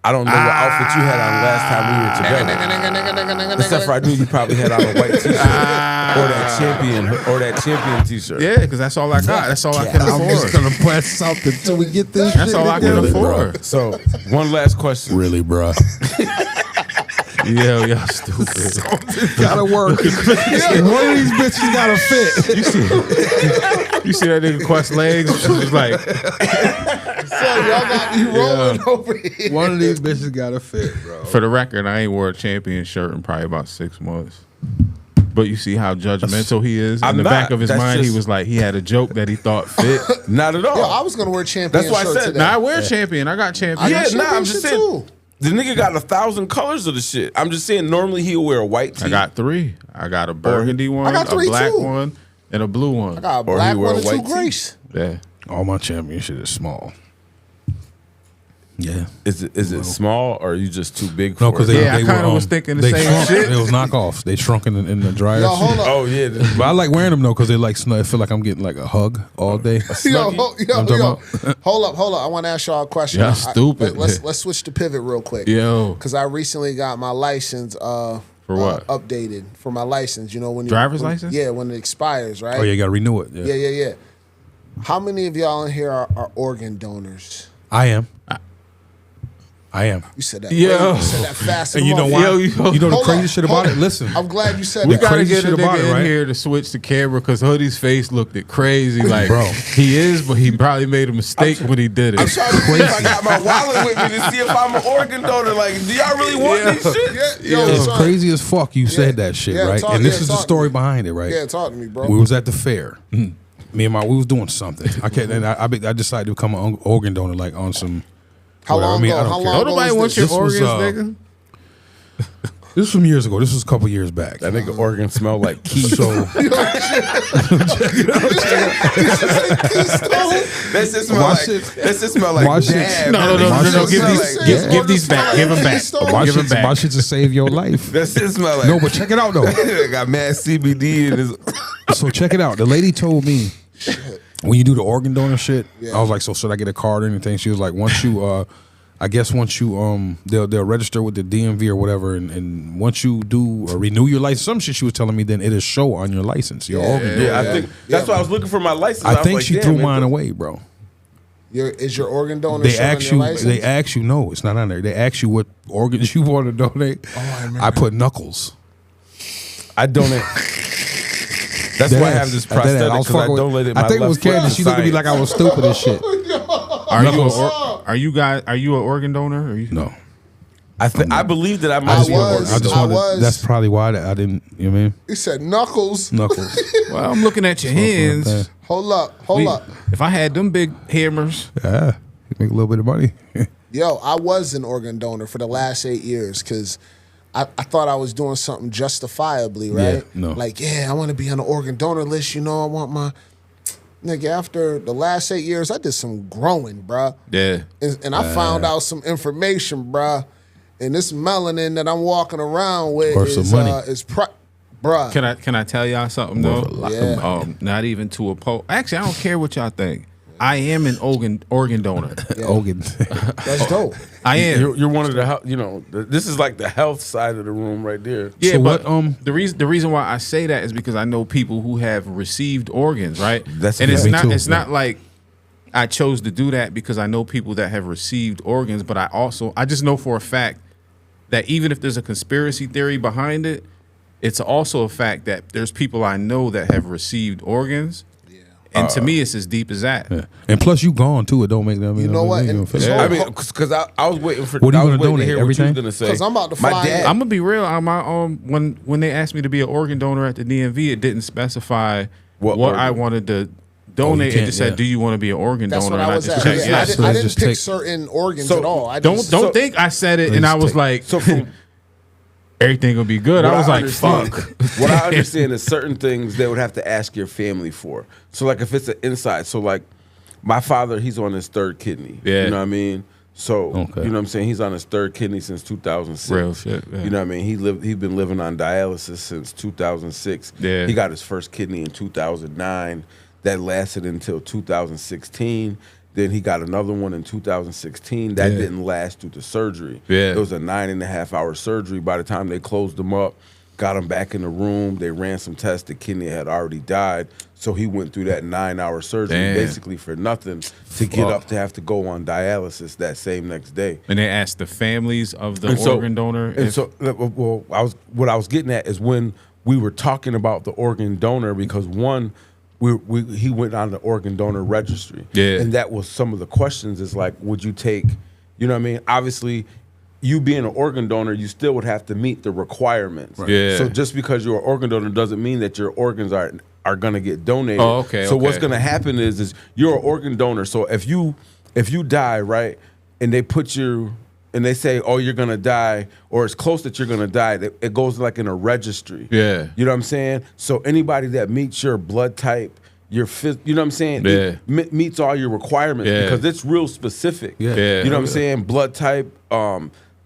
know what outfit you had on last time we were together. Except for I knew you probably had on a white t-shirt or that champion t-shirt. Yeah, because that's all I got. That's all I can afford. I'm just gonna press something till we get this. That's all I can afford. So one last question. Really, bro? Yeah, y'all stupid. Gotta work. One of these bitches gotta fit. You see that nigga Quest legs? It's like, so y'all got me rolling over here. One of these bitches gotta fit, bro. For the record, I ain't wore a champion shirt in probably about 6 months. But you see how judgmental he is. In the back of his mind, he was like, he had a joke that he thought fit. Not at all. Yo, I was gonna wear champion. That's why I said. Today. Nah, I wear champion. I got champion. I'm just saying. Too. The nigga got 1,000 colors of the shit. I'm just saying. Normally he'll wear a white tee. I got 3. I got a burgundy one, a black one, and a blue one. I got a black one and 2 grays. Yeah. All my champion shit is small. Yeah. Is it small or are you just too big for no, because it? I kind of was thinking the same shit. It was knockoffs. They shrunk in the dryer. Yo, hold up. Oh yeah. But I like wearing them though because they like I feel like I'm getting like a hug all day. Yo, hold up. I want to ask y'all a question. Y'all stupid. Let's switch to pivot real quick. Yo. Because I recently got my license for what? Updated for my license. You know when driver's license? Yeah, when it expires, right? Oh yeah, you gotta renew it. Yeah. How many of y'all in here are organ donors? I am. You said that. Yo. You said that fast. And you know why? You know the crazy shit about it? Listen. I'm glad you said We that. gotta crazy get a shit about nigga it, right? in here to switch the camera because Hoodie's face looked it crazy. Like, Bro. he is, but he probably made a mistake when he did it. I'm trying to see if I got my wallet with me to see if I'm an organ donor. Like, do y'all really want this shit? Yo, It's son. crazy as fuck you said that shit, right? And this is the story behind it, right? Yeah, talk to me, bro. We was at the fair. Me and we was doing something. I decided to become an organ donor, like on some. How long ago? How long Don't ago nobody was want this? your organs, was, nigga. This was some years ago. This was a couple years back. That nigga organ smell like key. So That shit smell like. That shit smell like. Why shit- dab. No. Give these back. Give them back. my Give them shit, back. my shit to save your life. That shit smell like. No, but check it out though. Got mad CBD in his. So check it out. The lady told me when you do the organ donor shit, I was like, so should I get a card or anything? She was like, once you they'll register with the DMV or whatever, and once you do renew your license, some shit she was telling me, then it'll show on your license your organ donor. Yeah, I think that's why I was looking for my license. I was think like, she damn, threw man, mine away, bro. Is your organ donor They showing ask your you. license? They ask you. No, it's not on there. They ask you what organs you want to donate. I remember. I put knuckles. I donate. That's why I have this prosthetic because I donated my I think it was left foot Candace. to She looked at me like I was stupid as shit. Are you an organ donor? Or you? No. I believe that I might be an organ I donor. was. That's probably why I didn't. You know what I mean? He said knuckles. Knuckles. Well, I'm looking at your hands. Hold up. If I had them big hammers, Yeah, you make a little bit of money. Yo, I was an organ donor for the last 8 years because I thought I was doing something justifiably, right? Yeah, no. Like, I want to be on the organ donor list. You know, I want my nigga. After the last 8 years, I did some growing, bruh. yeah. And I found out some information, bruh. And this melanin that I'm walking around with Worth some money. Bruh. Can I tell y'all something though? Yeah. Not even to oppose. Actually, I don't care what y'all think. I am an organ donor. Organ. That's dope. I am. You're one of the you know. This is like the health side of the room right there. Yeah, So but what, the reason why I say that is because I know people who have received organs, right? That's and it's me not too, it's yeah. not like I chose to do that because I know people that have received organs, but I just know for a fact that even if there's a conspiracy theory behind it, it's also a fact that there's people I know that have received organs. And to me, it's as deep as that. Yeah. And plus, you gone too. It don't make that. You know what? And so- I mean, because I was waiting for. What are you I was gonna waiting to donate? hear Everything? what you was gonna say. 'Cause I'm about to My fly dad. in. I'm gonna be real. When they asked me to be an organ donor at the DMV, it didn't specify What what organ? I wanted to donate. It can't, just said, yeah. "Do you want to be an organ That's donor?" what And I was just at. checked Yeah, yes. I Let's didn't just pick take- certain organs So, at all. I Don't just, think I said it, and Let's I was take- like, So from everything will be good. what I was like, understand- fuck. What I understand is certain things they would have to ask your family for. So like if it's an inside, so like my father, he's on his third kidney. Yeah. You know what I mean? So Okay. you know what I'm saying? He's on his third kidney since 2006. Real shit, yeah. You know what I mean? He's been living on dialysis since 2006. Yeah. He got his first kidney in 2009. That lasted until 2016. Then he got another one in 2016. That Yeah. didn't last due to surgery. Yeah. It was a 9.5-hour surgery. By the time they closed him up, got him back in the room, they ran some tests. The kidney had already died. So he went through that 9-hour surgery Damn. basically for nothing to get Fuck. up to have to go on dialysis that same next day. And they asked the families of the And so- organ donor. And if- so, well, what I was getting at is when we were talking about the organ donor, because one, he went on the organ donor registry, Yeah. and that was some of the questions. Is like, would you take, you know what I mean? Obviously, you being an organ donor, you still would have to meet the requirements. Yeah. So just because you're an organ donor doesn't mean that your organs are gonna get donated. Oh, okay, So what's okay. gonna happen is you're an organ donor. So if you die, right, and they put you and they say, oh, you're gonna die, or it's close that you're gonna die, it goes like in a registry. Yeah. You know what I'm saying? So anybody that meets your blood type, you know what I'm saying? Yeah. Meets all your requirements Yeah. because it's real specific. Yeah. Yeah. You know what I'm saying? Blood type,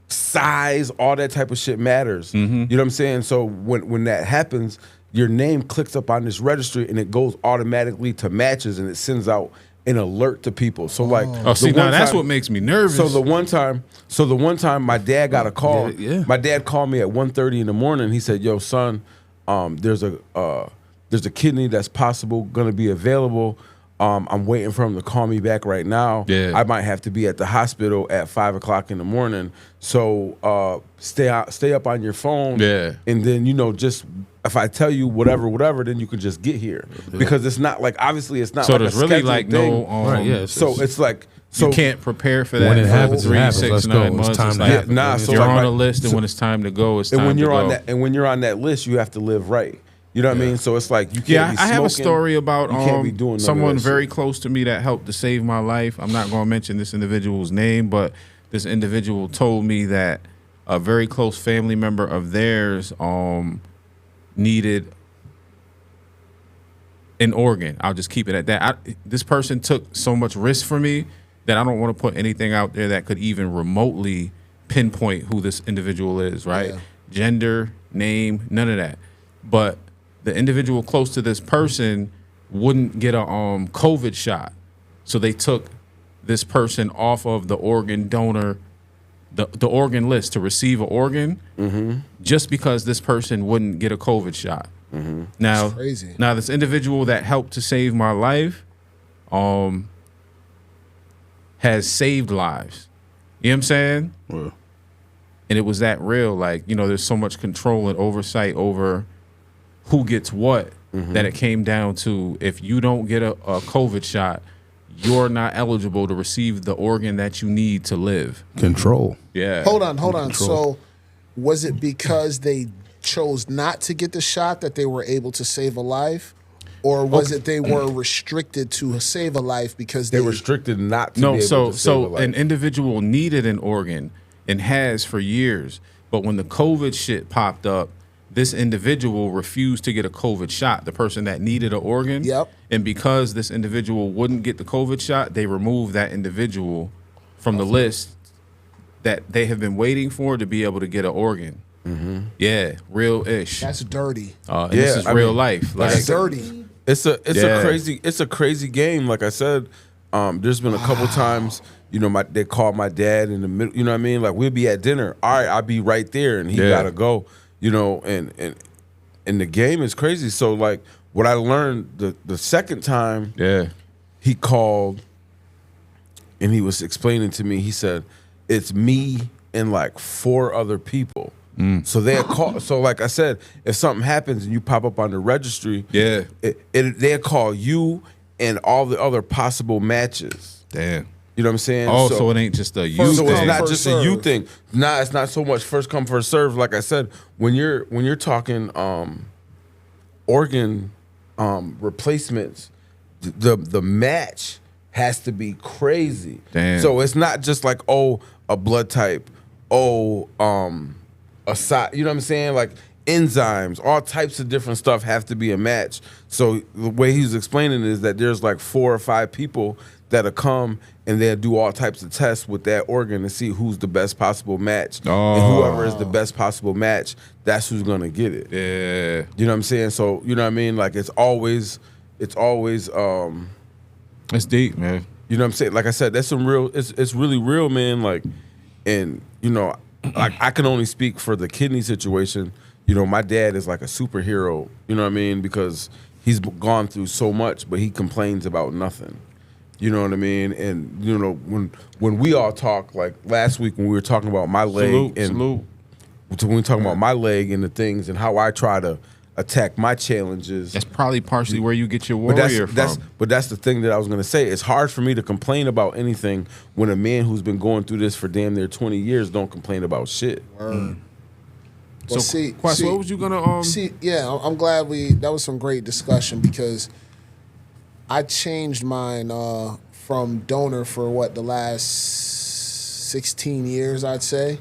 size, all that type of shit matters. Mm-hmm. You know what I'm saying? So when that happens, your name clicks up on this registry and it goes automatically to matches and it sends out an alert to people. So like, Oh, see, the now one that's time- what makes me nervous. So the one time my dad got a call. Yeah. My dad called me at 1:30 in the morning. He said, "Yo, son, there's a kidney that's possible gonna be available. I'm waiting for him to call me back right now. Yeah. I might have to be at the hospital at 5 o'clock in the morning. So stay up on your phone. Yeah. And then just if I tell you whatever, then you can just get here because it's not like obviously it's not so like there's a really scheduled like thing. no. Right, yeah. So it's like You can't prepare for that When it for happens, it 3, happens. 6, Let's 9 go. It's months. time It's to like, happen. Nah, so you're like on my- a list, and when it's time to go, it's time and when you're to on go. that and when you're on that list, you have to live right. You know what I mean? So it's like you can't Yeah, be I have a smoking. story about You can't be doing none of someone that very shit. close to me that helped to save my life. I'm not going to mention this individual's name, but this individual told me that a very close family member of theirs needed an organ. I'll just keep it at that. This person took so much risk for me that I don't want to put anything out there that could even remotely pinpoint who this individual is, right? Yeah. Gender, name, none of that. But the individual close to this person wouldn't get a COVID shot. So they took this person off of the organ donor, the organ list to receive an organ just because this person wouldn't get a COVID shot. Now, That's crazy. now this individual that helped to save my life has saved lives. You know what I'm saying? Well, And it was that real. Like, there's so much control and oversight over who gets what that it came down to if you don't get a COVID shot, you're not eligible to receive the organ that you need to live. control. Yeah. Hold on. So, was it because they chose not to get the shot that they were able to save a life, or was it they were restricted to save a life because They restricted not to be No, able so to save a life. an individual needed an organ and has for years, but when the COVID shit popped up, this individual refused to get a COVID shot, the person that needed an organ. Yep. And because this individual wouldn't get the COVID shot, they removed that individual from the list that they have been waiting for to be able to get an organ. Yeah, real ish. That's dirty. And this is real life. Like, That's dirty. It's a crazy game. Like I said, there's been a couple times, you know, they called my dad in the middle. You know what I mean? Like we'll be at dinner. All right, I'll be right there, and he gotta go. You know, and the game is crazy. So like what I learned the second time, he called, and he was explaining to me. He said, "It's me and like 4 other people." So they call. So like I said, if something happens and you pop up on the registry, they call you and all the other possible matches. Damn. You know what I'm saying? Oh, so it ain't just a you thing. So it's not just a you thing. Nah, it's not so much first come first serve. Like I said, when you're talking organ replacements, the match has to be crazy. Damn. So it's not just like a blood type, a side. You know what I'm saying? Like enzymes, all types of different stuff have to be a match. So the way he's explaining it is that there's like 4 or 5 people that'll come and they'll do all types of tests with that organ to see who's the best possible match. And whoever is the best possible match, that's who's gonna get it. Yeah. You know what I'm saying? So you know what I mean? Like it's always it's deep, man. You know what I'm saying? Like I said, that's some real it's really real, man. Like, and you know, like I can only speak for the kidney situation. You know, my dad is like a superhero, you know what I mean? Because he's gone through so much, but he complains about nothing. You know what I mean? And you know, when we all talk, like last week when we were talking about my leg when we were talking about my leg and the things and how I try to attack my challenges. That's probably partially where you get your warrior from. But that's the thing that I was gonna say. It's hard for me to complain about anything when a man who's been going through this for damn near 20 years don't complain about shit. Well, so, Quest, what was you gonna I'm glad that was some great discussion because I changed mine from donor for the last 16 years, I'd say,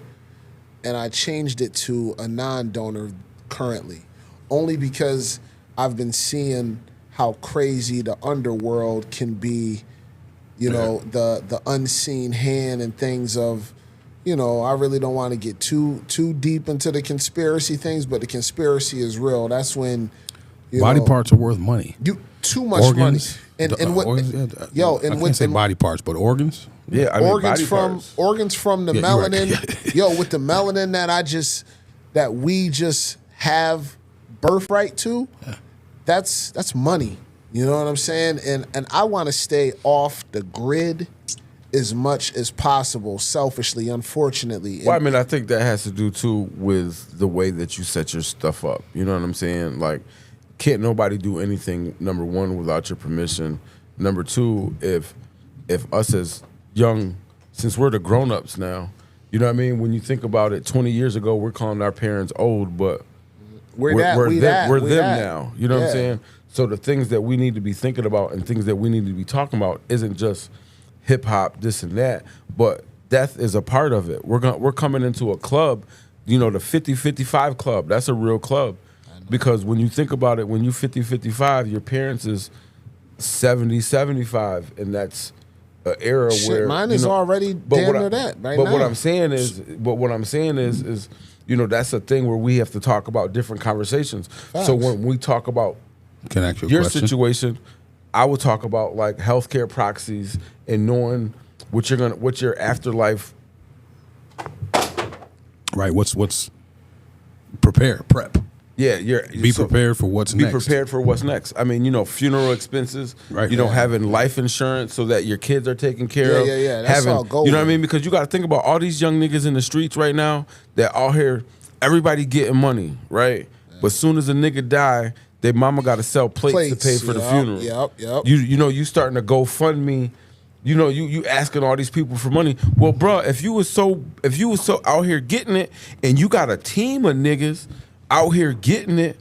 and I changed it to a non-donor currently, only because I've been seeing how crazy the underworld can be, you know, the unseen hand and things of, you know, I really don't want to get too deep into the conspiracy things, but the conspiracy is real. That's when body parts are worth money. Too much organs, money. And what organs, I can't say body parts, but organs. Yeah, I mean, organs from the melanin. Right. Yo, with the melanin that we just have birthright to, that's money. You know what I'm saying? And I want to stay off the grid as much as possible, selfishly, unfortunately. Well, I mean, I think that has to do too with the way that you set your stuff up. You know what I'm saying? Like, can't nobody do anything, number one, without your permission. Number two, if us as young, since we're the grown-ups now, you know what I mean? When you think about it, 20 years ago, we're calling our parents old, but we're them now. You know what I'm saying? So the things that we need to be thinking about and things that we need to be talking about isn't just hip-hop, this and that, but death is a part of it. We're coming into a club, you know, the 50-55 club. That's a real club. Because when you think about it, when you 50-55, your parents is 70-75, and that's an era where mine is already damn near that right now. But what I'm saying is, you know, that's a thing where we have to talk about different conversations. Facts. So when we talk about your situation, I would talk about like healthcare proxies and knowing what your afterlife. Right. What's prep. Yeah, be prepared for what's next. Be prepared for what's next. I mean, you know, funeral expenses. Right. You know, having life insurance so that your kids are taken care of. Yeah. That's all golden. You know what I mean? Because you got to think about all these young niggas in the streets right now that out here, everybody getting money, right? Yeah. But as soon as a nigga die, their mama got to sell plates to pay for the funeral. Yep. You know, you starting to GoFundMe. You know, you asking all these people for money. Well, bro, if you was so out here getting it, and you got a team of niggas out here getting it,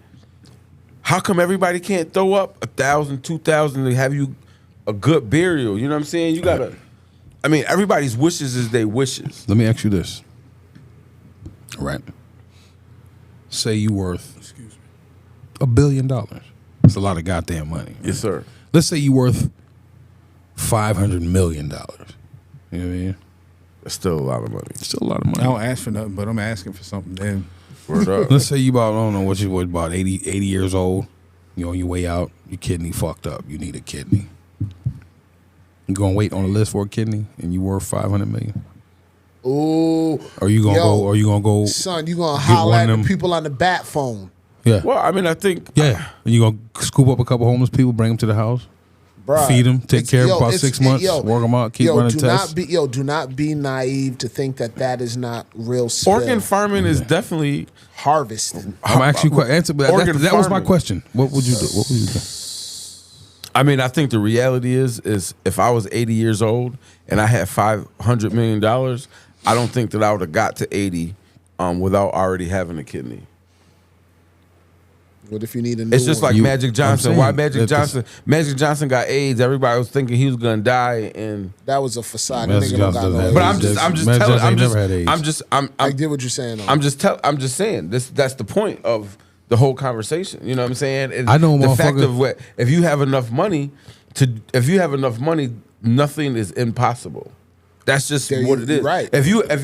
how come everybody can't throw up $1,000, $2,000 to have you a good burial? You know what I'm saying? You gotta. I mean, everybody's wishes is their wishes. Let me ask you this. All right. Say you worth $1 billion. That's a lot of goddamn money. Right? Yes, sir. Let's say you worth $500 million. You know what I mean? That's still a lot of money. Still a lot of money. I don't ask for nothing, but I'm asking for something then. Word up. Let's say you about, I don't know what you was, about 80 years old. You on your way out, your kidney fucked up. You need a kidney. You gonna wait on the list for a kidney, and you worth $500 million. Ooh. Or you gonna go? Or you gonna go? Son, you gonna holler at the people on the bat phone? Yeah. Well, I mean, I think. Yeah. And you gonna scoop up a couple homeless people, bring them to the house, feed them, take care of them about 6 months, work them out, keep running tests. Do not be naive to think that is not real spill. Organ farming is definitely harvesting. I'm actually quite answer, but that was my question. What would you do? What would you do? I mean, I think the reality is if I was 80 years old and I had $500 million, I don't think that I would have got to 80 without already having a kidney. What if you need a new It's just one? like Magic Johnson. Why Magic Johnson? Magic Johnson got AIDS. Everybody was thinking he was gonna die, and that was a facade. Magic Johnson doesn't have but AIDS. I'm just Magic telling. Johnson never had AIDS. I get what you're saying. Though. I'm just saying this. That's the point of the whole conversation. You know what I'm saying? And I know, the fact motherfucker. of what if you have enough money, nothing is impossible. That's just what it is. Right. If you have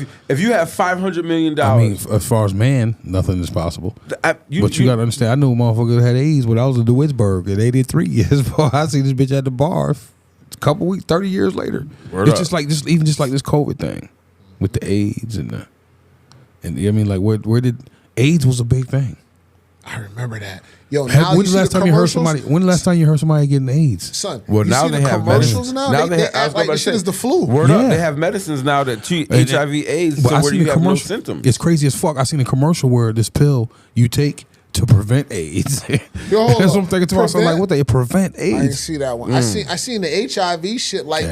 $500 million, I mean, as far as man, nothing is possible. But you gotta understand, I knew a motherfucker that had AIDS when I was in Duisburg at 83 years old. I see this bitch at the bar a couple weeks, 30 years later. It's just like this COVID thing with the AIDS and I mean, like where did AIDS was a big thing. I remember that. Yo, now when's the last time you heard somebody? When the last time you heard somebody getting AIDS? Son, well, now they have commercials. Now they have, act like the shit is the flu. Word up, they have medicines now that treat HIV/AIDS, so where you have no symptoms. It's crazy as fuck. I seen a commercial where this pill you take to prevent AIDS. Yo, that's what I'm thinking to myself. Like, what they prevent AIDS? I didn't see that one. I seen the HIV shit. Like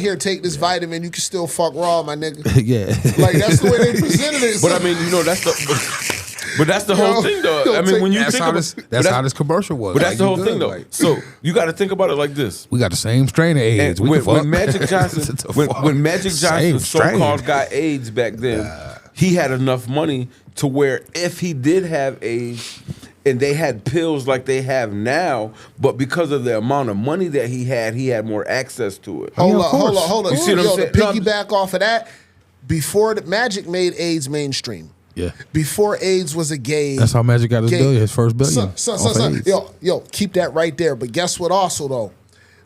here, take this vitamin. You can still fuck raw, my nigga. Yeah, like that's the way they presented it. But I mean, you know, that's the. But that's the whole thing, though. I mean, when you think about that's how this commercial was. But that's the whole thing, though. So you got to think about it like this: we got the same strain of AIDS. When Magic Johnson, when Magic Johnson so-called got AIDS back then, he had enough money to where if he did have AIDS, and they had pills like they have now, but because of the amount of money that he had more access to it. Hold on. You see what I'm saying? To piggyback off of that, before the Magic made AIDS mainstream. Yeah. Before AIDS was a gay. That's how Magic got his first billion. Son. Yo, keep that right there. But guess what also, though?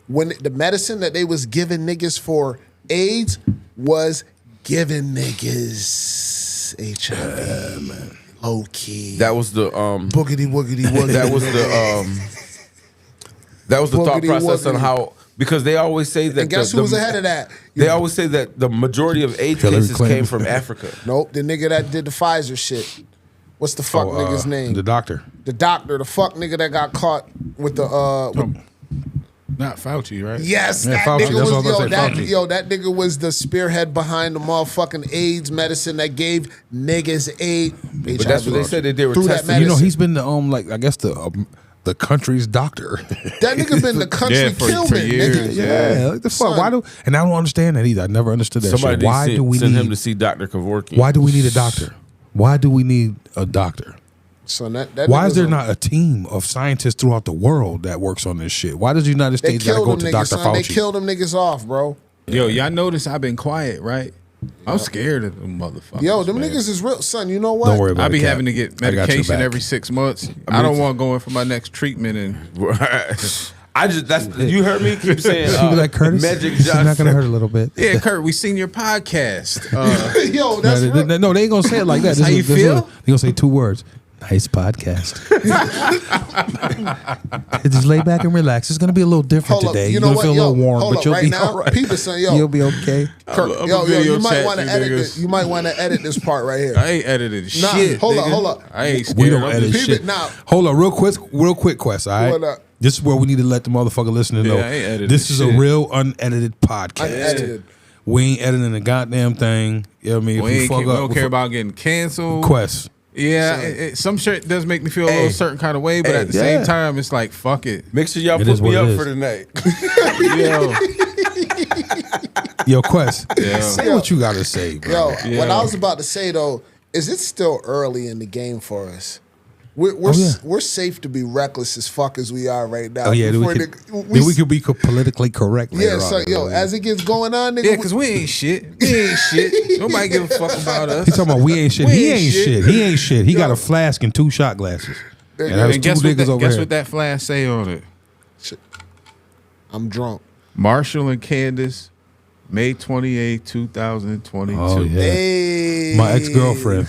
When the medicine that they was giving niggas for AIDS was giving niggas HIV. Man. Low key. That was the boogity woogity. That was the thought process on how, because they always say that. And guess who was ahead of that? They always say that the majority of AIDS cases came from Africa. Nope, the nigga that did the Pfizer shit. What's the fuck nigga's name? The doctor. The fuck nigga that got caught with the not Fauci, right? Yes, yeah, that Fauci. nigga was that nigga was the spearhead behind the motherfucking AIDS medicine that gave niggas AIDS. But that's what they said that they were testing. You know, he's been the country's doctor. That nigga been the country for years. Nigga. Yeah, like the fuck. Why do? And I don't understand that either. I never understood that. Somebody shit. Why do we send need him to see Dr. Kevorkian? Why do we need a doctor? Why do we need a doctor? So that why is there not a team of scientists throughout the world that works on this shit? Why does the United States gotta go to Dr. Fauci? They killed them niggas off, bro. Yo, y'all notice I've been quiet, right? I'm scared of them motherfuckers. Yo, them niggas is real. Son, you know what? Don't worry about it. I be having to get medication every 6 months. I don't want to go in for my next treatment. And you heard me keep saying like, Curtis, Magic Johnson. Johnson. Not gonna hurt a little bit. Yeah, Kurt, we seen your podcast. Yo, that's no, they ain't gonna say it like that. How you feel? They gonna say 2 words. Nice podcast. Just lay back and relax. It's gonna be a little different today. You're gonna feel a little warm, but you'll be all right. People saying, yo, you'll be okay. You might want to edit this. You might want to edit this part right here. I ain't edited shit. Hold up. I ain't scared. We don't edit shit. Now, hold on, real quick, Quest. All right. This is where we need to let the motherfucker listener know. This is a real unedited podcast. Unedited. We ain't editing a goddamn thing. You know what I mean? We don't care about getting canceled. Quest. Yeah, some shit does make me feel a little certain kind of way, but at the same time, it's like, fuck it. Make sure y'all put me up for the night. Yo, Quest, say what you got to say, bro. What I was about to say, though, is it's still early in the game for us. We're safe to be reckless as fuck as we are right now. Oh yeah, then we could be politically correct. Yeah, so yo, as it gets going on, nigga. Yeah, because we ain't shit. We ain't shit. Nobody give a fuck about us. He's talking about we ain't shit. He ain't shit. He ain't shit. He got a flask and 2 shot glasses. And guess what that flask say on it? Shit. I'm drunk. Marshall and Candace, May 28, 2022. Oh yeah, hey. My ex-girlfriend.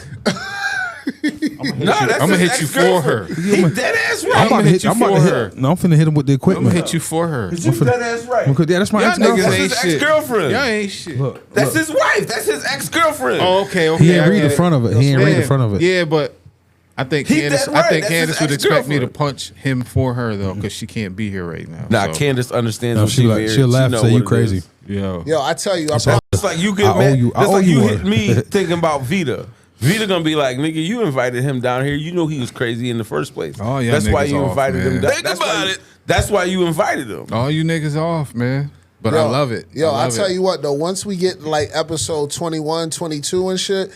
I'm gonna hit you for her. He dead ass right. I'm gonna hit you for her. No, I'm finna hit him with the I'm equipment. gonna hit you for her. He's dead ass right. Yeah, that's my Y'all niggas ex-girlfriend. ain't That's his shit. ex-girlfriend. Y'all ain't shit. That's his wife. That's his ex-girlfriend. Oh, okay. He ain't I read get the it. front of it. He ain't read the front of it. Yeah, but I think He Candace. dead right. I think That's Candace his would expect me to ex-girlfriend. punch him for her though, because she can't be here right now. Nah, so. Candace understands. No, when she married. she'll laugh She and know say what you it crazy. is. Yo, I tell you, It's like you get I owe mad. you- I That's owe like you you one. hit me thinking about Vita. Vita gonna be like, nigga, you invited him down here. You know he was crazy in the first place. Oh, yeah, that's why niggas you off, invited him. man. Think about it. That's why you invited him. all you niggas off, man. But I love it. Yo, I tell you what though, once we get like episode 21, 22 and shit,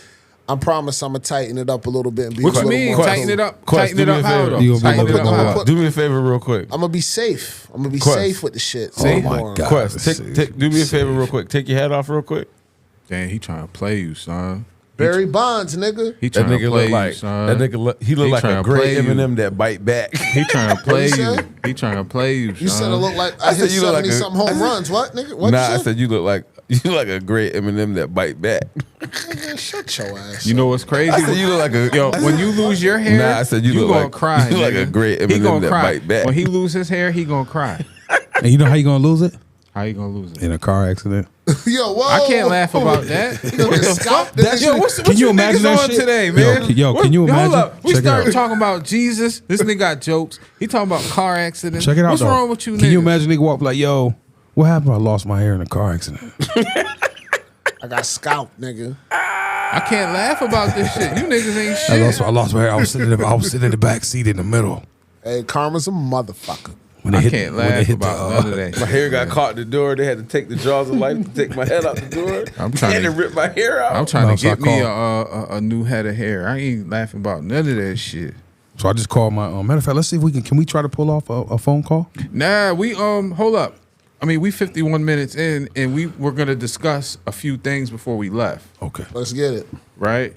I promise I'm gonna tighten it up a little bit and be What a you little mean? more Tighten cool. it up. Quest, Tighten it do me up a how favor. though? You gonna be Tighten it looking up up. how? Do me a favor real quick. I'm gonna be safe. I'm gonna be Quest. safe with the shit. Safe? Oh my God. Quest, do me a favor real quick. Take your hat off real quick. Damn, he trying to play you, son. Barry Bonds, nigga. He That trying to nigga play look like you, son. that nigga. He look like a tryna great play you. Eminem that bite back. He trying to play you you. said? He trying to play you, son. You said it looked like I I said hit you look like 70 a- something home runs. What, nigga? What Nah, you I said? said you look like a great Eminem that bite back. Nigga, shut your ass. You know what's crazy? I said you look like a Yo, when you lose your hair, Nah, I said you look gonna like- cry. you look like nigga. a great He Eminem gonna that cry. bite back. When he lose his hair, he gonna cry. And you know how you gonna lose it? How you gonna lose it? In a car accident. Yo, whoa. I can't laugh about that. What the fuck? That's- Yo, what's Can you you imagine niggas that on shit? today, man? Yo, can you imagine? Hold up. We Check it started out. talking about Jesus. This nigga got jokes. He talking about car accidents. Check it out. What's though. wrong with you, niggas? Can you imagine nigga walk like, yo, what happened? I lost my hair in a car accident. I got scalped, nigga. I can't laugh about this shit. You niggas ain't shit. I lost my hair. I was sitting in the back seat in the middle. Hey, karma's a motherfucker. When I they can't when they laugh hit about the, none of that. My hair got caught at the door. They had to take the jaws of life to take my head out the door. I'm trying They had to- to rip my hair out. I'm trying No, to so I get me called. a new head of hair. I ain't laughing about none of that shit. So I just called my matter of fact, let's see if we can we try to pull off a phone call? Nah, we hold up. I mean, we 51 minutes in, and we were gonna discuss a few things before we left, Okay. Let's get it. right?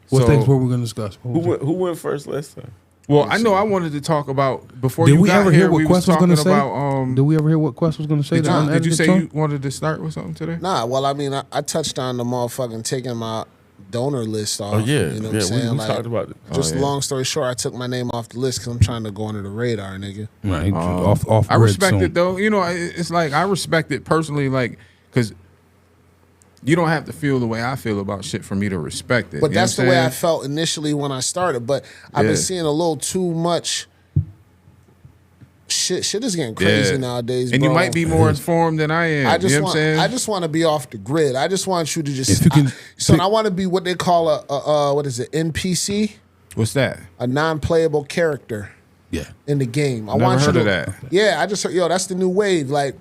What So- things were we gonna discuss? Who went first last time? Well, I know I wanted to talk about before Did you we got ever here. hear what We Quest was talking gonna say? about. Did we ever hear what Quest was gonna say? Did you say you wanted to start with something today? Nah, well, I mean, I touched on the motherfucking taking my donor list off. Oh yeah, You know what yeah. I'm saying? We Like, talked about it. just yeah. long story short, I took my name off the list because I'm trying to go under the radar, nigga. Right, off I grid respect soon. it though. You know, it's like I respect it personally, like because you don't have to feel the way I feel about shit for me to respect it. But You know that's what the I'm way I saying? felt initially when I started. But I've Yeah. been seeing a little too much. Shit is getting crazy Yeah. nowadays, And bro. you might be more informed than I am. I just you know want. what I'm saying? I just want to be off the grid. I just want you to just. If you can I want to be what they call a what is it? NPC, What's that? a non-playable character Yeah, in the game. I Never want heard you of to. that. Yeah, I just heard. Yo, that's the new wave. Like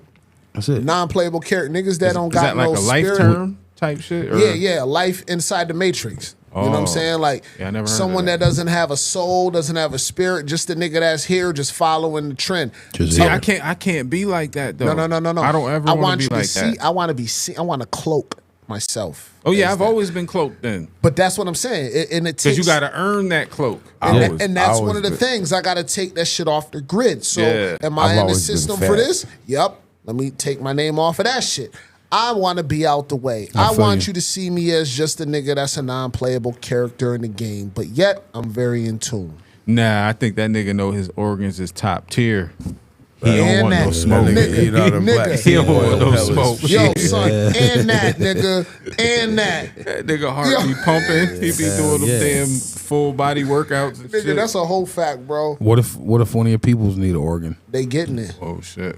that's it. non-playable character niggas that don't Is got that like no a life spirit. term type shit? Or? Yeah, life inside the Matrix. You know what I'm Oh. saying? Like Yeah, I never heard of someone that. that doesn't have a soul, doesn't have a spirit, just a nigga that's here, just following the trend. Just See, here. I can't be like that though. No. I don't ever I want want to you be like to see. that. I want to be seen. I want to cloak myself. Oh yeah, as I've that. always been cloaked then. But that's what I'm saying. And it Because takes you got to earn that cloak. and that's one of the things I got to take that shit off the grid. So Yeah. am I've I in the always been system fat. for this? Yep. Let me take my name off of that shit. I want to be out the way. I feel want you. you to see me as just a nigga that's a non-playable character in the game. But yet, I'm very in tune. Nah, I think that nigga know his organs is top tier. He don't And want that. no smoke. Nigga, Eat all them nigga. black He don't want oil no pellets. smoke. Yo, son, and that, nigga, and that. That nigga heart be pumping. He be doing them damn full body workouts and Nigga, shit. that's a whole fact, bro. What if one of your peoples need an organ? They getting it. Oh shit.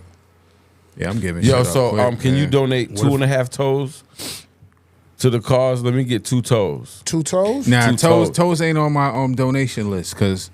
Yeah, I'm giving. Yo, shit so up quick, can you man. donate 2.5 toes to the cause? Let me get 2 toes. 2 toes? Nah, Two toes toes. ain't on my donation list because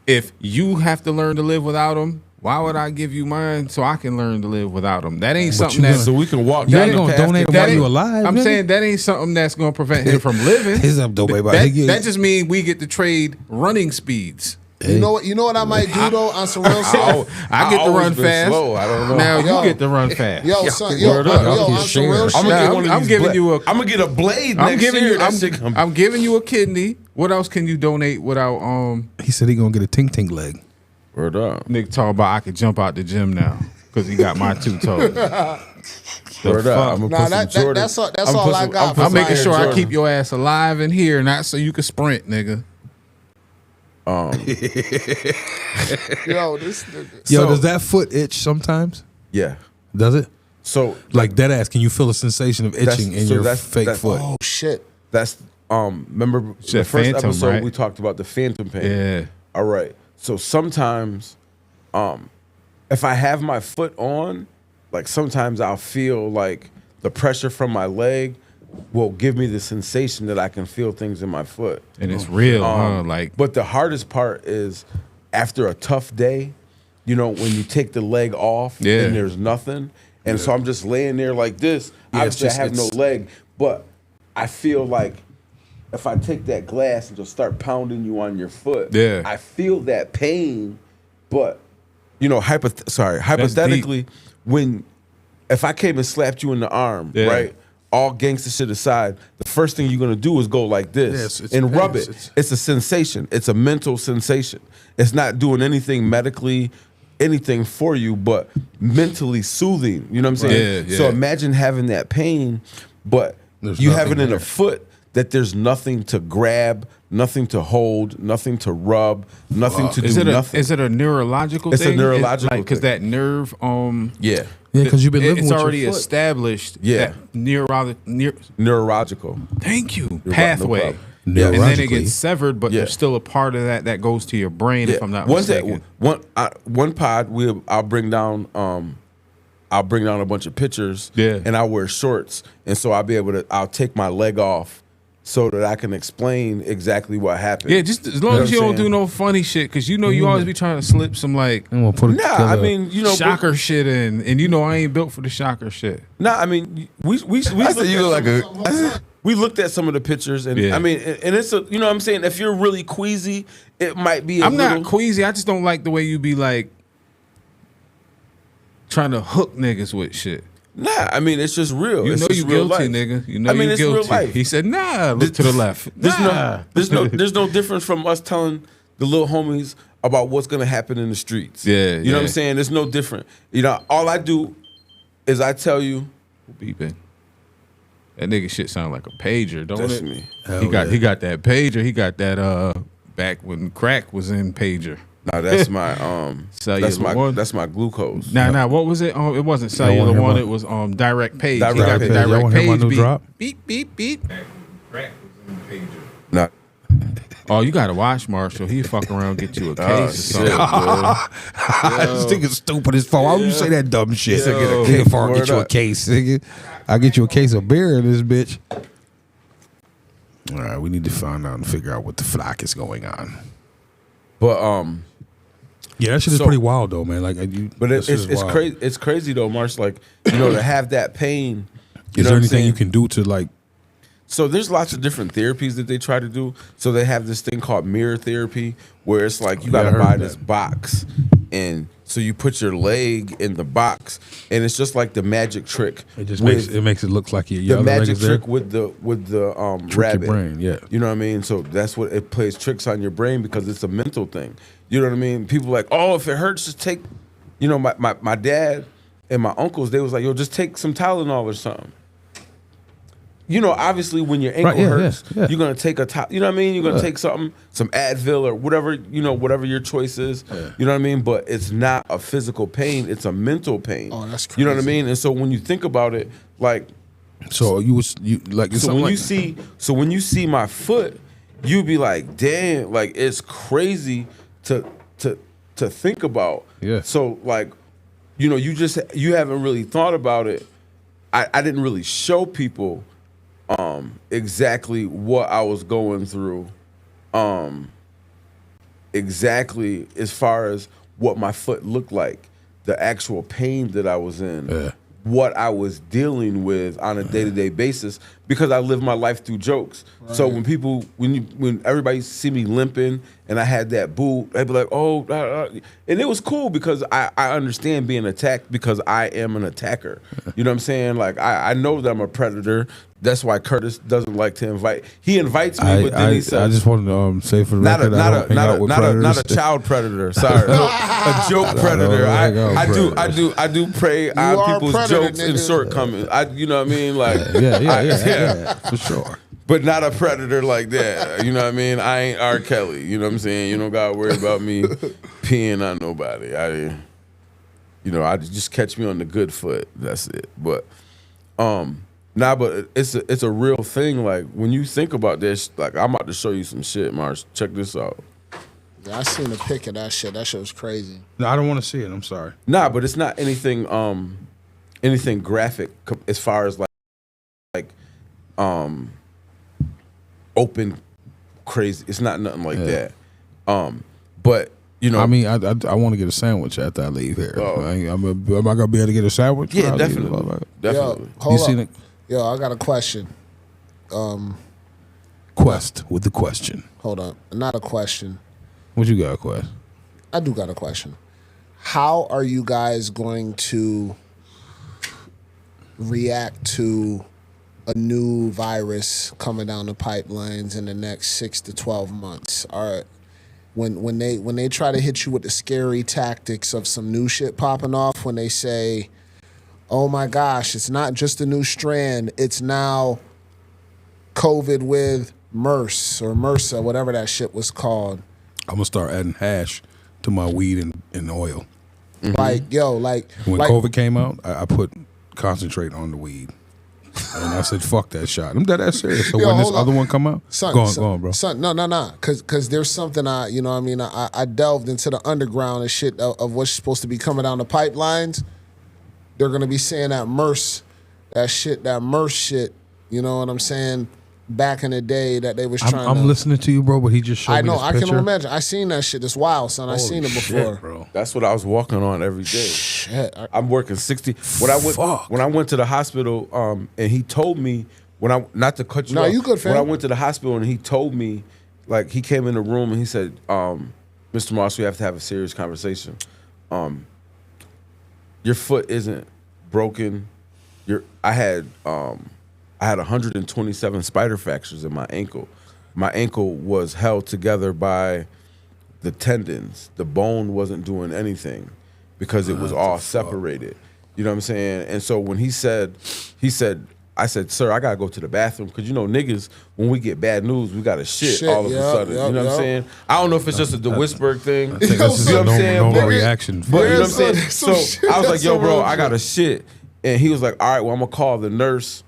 if you have to learn to live without them, Why would I give you mine so I can learn to live without them? That ain't something that so we can walk. You down ain't the gonna path donate to- them while you alive. I'm nigga. saying that ain't something that's gonna prevent him from living. That just means we get to trade running speeds. You know what I might do though on some real shit. I get to always run been fast. slow. I don't know. Now Yo. you get to run fast. Yo, son, word up. on some real shit. I'm gonna get one of I'm these giving bla- you a- I'm gonna get a blade I'm next giving year. you. That shit come- I'm giving you a kidney. What else can you donate without? He said he gonna get a tink leg. Word up. Nick talking about I could jump out the gym now because he got my 2 toes. Word up. I'm gonna Nah, put some Jordan. that's all I'm I put some- got. put I'm some making Air sure I Jordan. keep your ass alive in here, not so you can sprint, nigga. Yo, this nigga. Yo, So- does that foot itch sometimes? Yeah. Does it? So Like dead ass, can you feel a sensation of That's- itching in so your that's- fake that's- foot? Oh shit. that's remember the Shit, first phantom, episode right? we talked about the phantom pain. Yeah. All right. So sometimes, if I have my foot on, like sometimes I'll feel like the pressure from my leg will give me the sensation that I can feel things in my foot. And it's real, huh? Like, But the hardest part is after a tough day, you know, when you take the leg off Yeah. and there's nothing. And so I'm just laying there like this. Yeah, Obviously, it's I have no just- leg, but I feel like if I take that glass and just start pounding you on your foot, Yeah. I feel that pain. But, you know, hypothetically, if I came and slapped you in the arm, Yeah. right? All gangster shit aside, the first thing you're gonna do is go like this Yes, it's and rub pain. it. It's a sensation. It's a mental sensation. It's not doing anything medically, anything for you, but mentally soothing. You know what I'm saying? Yeah, So yeah. imagine having that pain, but There's you have it nothing in there. a foot that there's nothing to grab, nothing to hold, nothing to rub, nothing to is do it nothing. is it a neurological It's a thing? neurological because thing. that nerve, Yeah. Yeah, because you've been living it's with already your foot. established. Yeah. that Neurological. thank you, No pathway. problem. And then it Neurologically. gets severed, but Yeah. there's still a part of that goes to your brain. If I'm not mistaken. One pod I'll bring down a bunch of pictures. Yeah. And I'll wear shorts, and so I'll take my leg off so that I can explain exactly what happened. Yeah, just as long You know as you what don't I'm do saying? no funny shit, because you know you always be trying to slip some like I'm gonna put it Nah, together. I mean, you know, shocker shit in, and you know I ain't built for the shocker shit. Nah, I mean, we we looked at some of the pictures, and Yeah. I mean, and it's a, you know what I'm saying, if you're really queasy, it might be. I'm not queasy. I just don't like the way you be like trying to hook niggas with shit. Nah, I mean, it's just real. You It's know just you real guilty, life. nigga. You know I mean, you it's real guilty. life. He said, "Nah, look to the left." There's Nah. there's no difference from us telling the little homies about what's gonna happen in the streets. Yeah, you know what yeah. I'm saying. There's no different. You know, all I do is I tell you. beeping. That nigga shit sound like a pager, don't That's it? me. He got that pager. He got that back when crack was in pager. Nah, that's my Cellular one. that's my glucose. Nah, what was it? It wasn't cellular hear one. my- It was direct page. Direct He got page. the Y'all direct wanna hear my page new beep. drop? Beep beep beep. Crack was in pager. Nah. Oh, you gotta watch Marshall. He fuck around, get you a case or shit, something. This nigga's stupid as fuck. Why would you say that dumb shit? He said get a Nigga, case. if I Word get you a up. case, nigga. I'll get you a case of beer in this bitch. All right, we need to find out and figure out what the flock is going on. But Yeah, that shit is So- pretty wild though, man. Like, but that shit is it's wild. crazy. It's crazy though, Marsh. Like, you know, to have that pain. You Is know there what I'm anything saying? you can do to like? So there's lots of different therapies that they try to do. So they have this thing called mirror therapy, where it's like you Yeah, I gotta heard buy of this that. box, and so you put your leg in the box, and it's just like the magic trick. It just with makes it look like your the other magic leg is there. trick with the Trick rabbit. your brain, yeah. You know what I mean? So that's what it plays tricks on your brain because it's a mental thing. You know what I mean? People like, oh, if it hurts, just take. You know, my dad and my uncles, they was like, yo, just take some Tylenol or something. You know, obviously, when your ankle Right, yeah, hurts, yeah. you're gonna take you know what I mean? You're gonna Yeah. take something, some Advil or whatever, you know, whatever your choice is. You know what I mean? But it's not a physical pain; it's a mental pain. Oh, that's You know what I crazy. mean? And so when you think about it, like, So you like so when you see my foot, you be like, damn, like it's crazy to think about. Yeah. So like, you know, you haven't really thought about it. I didn't really show people exactly what I was going through. Exactly as far as what my foot looked like, the actual pain that I was in, what I was dealing with on a day-to-day basis, because I live my life through jokes. Right. So when everybody see me limping and I had that boot, they'd be like, oh, and it was cool because I understand being attacked because I am an attacker. You know what I'm saying? Like I know that I'm a predator. That's why Curtis doesn't like to invite. He invites me, but then he says, I just wanted to say for the record, not a child predator. Sorry, a joke predator. I do prey on people's jokes and shortcomings. You know what I mean? Like, yeah, for sure. But not a predator like that. You know what I mean? I ain't R. Kelly. You know what I'm saying? You don't gotta worry about me peeing on nobody. I just catch me on the good foot. That's it. But but it's a real thing. Like when you think about this, like I'm about to show you some shit, Mars. Check this out. Yeah, I seen a pic of that shit. That shit was crazy. No, I don't want to see it. I'm sorry. Nah, but it's not anything graphic as far as like open crazy. It's not nothing like that. But you know, I mean, I want to get a sandwich after I leave here. Am I gonna be able to get a sandwich? Yeah, definitely. Yo, hold up. Yo, I got a question. Quest with the question. Hold on, not a question. What you got, Quest? I do got a question. How are you guys going to react to a new virus coming down the pipelines in the next 6 to 12 months? When they try to hit you with the scary tactics of some new shit popping off, when they say, oh my gosh, it's not just a new strand, it's now COVID with MERS or MRSA, whatever that shit was called. I'm gonna start adding hash to my weed and oil. Mm-hmm. When COVID came out, I put concentrate on the weed. And I said, fuck that shot. I'm dead ass serious. So when this other one come out, go on, bro. Son, no. Because there's something I delved into the underground and shit of what's supposed to be coming down the pipelines. They're going to be saying that MERS shit, you know what I'm saying, back in the day that they was trying I'm listening to you, bro, but he just showed me I know, this I picture. can imagine. I seen that shit. It's wild, son. I seen it before. Shit, bro. That's what I was walking on every day. Shit. I'm working 60. When I went to the hospital, and he told me, not to cut you off. No, you good, fam. When I went to the hospital and he told me, like he came in the room and he said, Mr. Moss, we have to have a serious conversation. Your foot isn't broken. I had 127 spider fractures in my ankle. My ankle was held together by the tendons. The bone wasn't doing anything because it was all separated. You know what I'm saying? And so when I said, sir, I gotta go to the bathroom because you know niggas, when we get bad news, we gotta shit all of a sudden. You know what I'm saying? I don't know if it's just the Whisperg thing. I think this is a normal reaction. But you know what I'm saying? So I was like, yo, bro, I gotta shit. And he was like, all right, well, I'm gonna call the nurse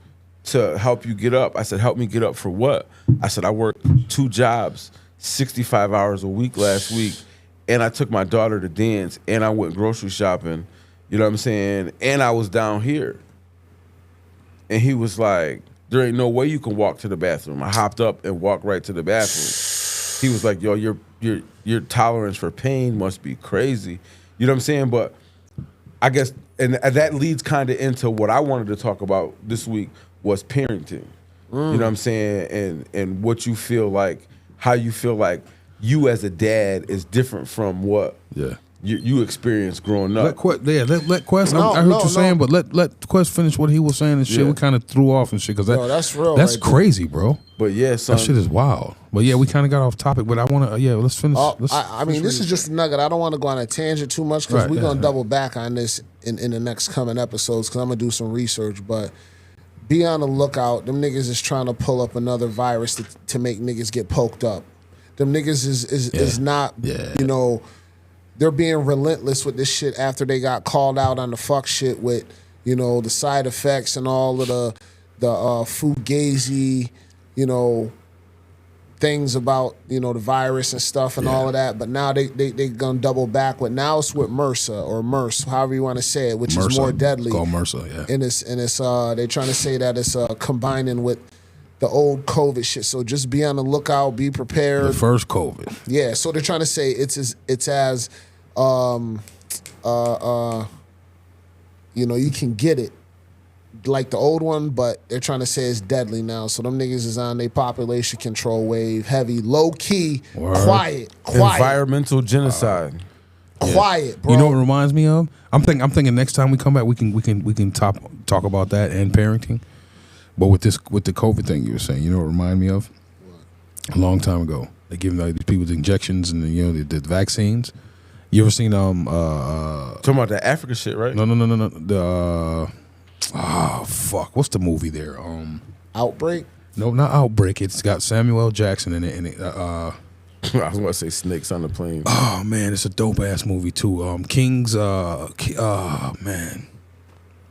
to help you get up. I said, help me get up for what? I said, I worked 2 jobs, 65 hours a week last week, and I took my daughter to dance, and I went grocery shopping, you know what I'm saying? And I was down here. And he was like, there ain't no way you can walk to the bathroom. I hopped up and walked right to the bathroom. He was like, yo, your tolerance for pain must be crazy. You know what I'm saying? But I guess, and that leads kind of into what I wanted to talk about this week, was parenting. You know what I'm saying? And what you feel like, how you feel like you as a dad is different from what you experienced growing up. Let Quest, I heard you saying, but let Quest finish what he was saying and shit. Yeah. We kind of threw off and shit because that's real. That's right crazy, bro. But yeah, son. That shit is wild. But yeah, we kind of got off topic, but I want to, let's finish. I mean, this is just a nugget. I don't want to go on a tangent too much because we're going to double back on this in the next coming episodes because I'm going to do some research, but be on the lookout. Them niggas is trying to pull up another virus to make niggas get poked up. Them niggas is not, you know, they're being relentless with this shit after they got called out on the fuck shit with, you know, the side effects and all of the fugazi, you know, things about, you know, the virus and stuff and all of that. But now they gonna double back with, now it's with MRSA or MERS, however you want to say it, which is more deadly. Called MRSA, yeah. And it's they're trying to say that it's combining with the old COVID shit. So just be on the lookout, be prepared. The first COVID. Yeah, so they're trying to say it's as you can get it like the old one, but they're trying to say it's deadly now. So them niggas is on their population control wave, heavy, low key, quiet. Environmental genocide. Quiet, bro. You know what it reminds me of? I'm thinking next time we come back, we can talk about that and parenting. But with the COVID thing you were saying, you know what it reminded me of? A long time ago, they giving these people the injections and the vaccines. You ever seen talking about the Africa shit, right? No. The fuck, what's the movie there? Outbreak? No, not Outbreak. It's got Samuel L. Jackson in it. I was going to say Snakes on the Plane. Oh man, it's a dope ass movie too. King's man.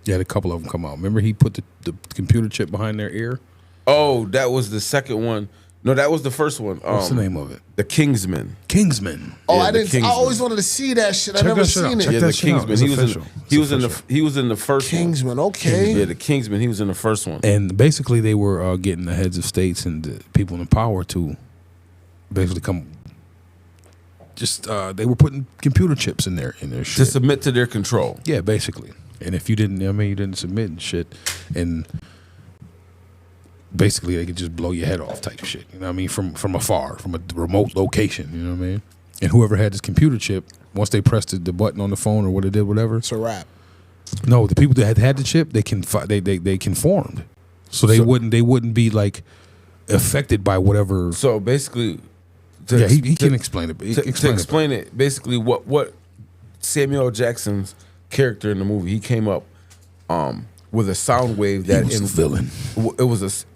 Yeah, a couple of them come out. Remember he put the computer chip behind their ear? Oh, that was the second one. No, that was the first one. What's the name of it? The Kingsman. Kingsman. Oh, Yeah, I didn't. Kingsman. I always wanted to see that shit. Check I never that shit out. seen it. Check Yeah, that the shit out. Kingsman. It's He was official. he was in the first Kingsman. Okay. one. Yeah, the Kingsman. He was in the first one. And basically, they were getting the heads of states and the people in power to basically come. Just they were putting computer chips in their To shit. submit to their control. Yeah, basically. And if you didn't, you didn't submit and shit, and basically they could just blow your head off type shit. You know what I mean? From afar, from a remote location. You know what I mean? And whoever had this computer chip, once they pressed the button on the phone or what it did, whatever. It's a wrap. No, the people that had the chip, they conformed, so they wouldn't be like affected by whatever. So basically, He can explain it. To explain it, basically what Samuel L. Jackson's character in the movie, he came up with a sound wave that He was the villain. It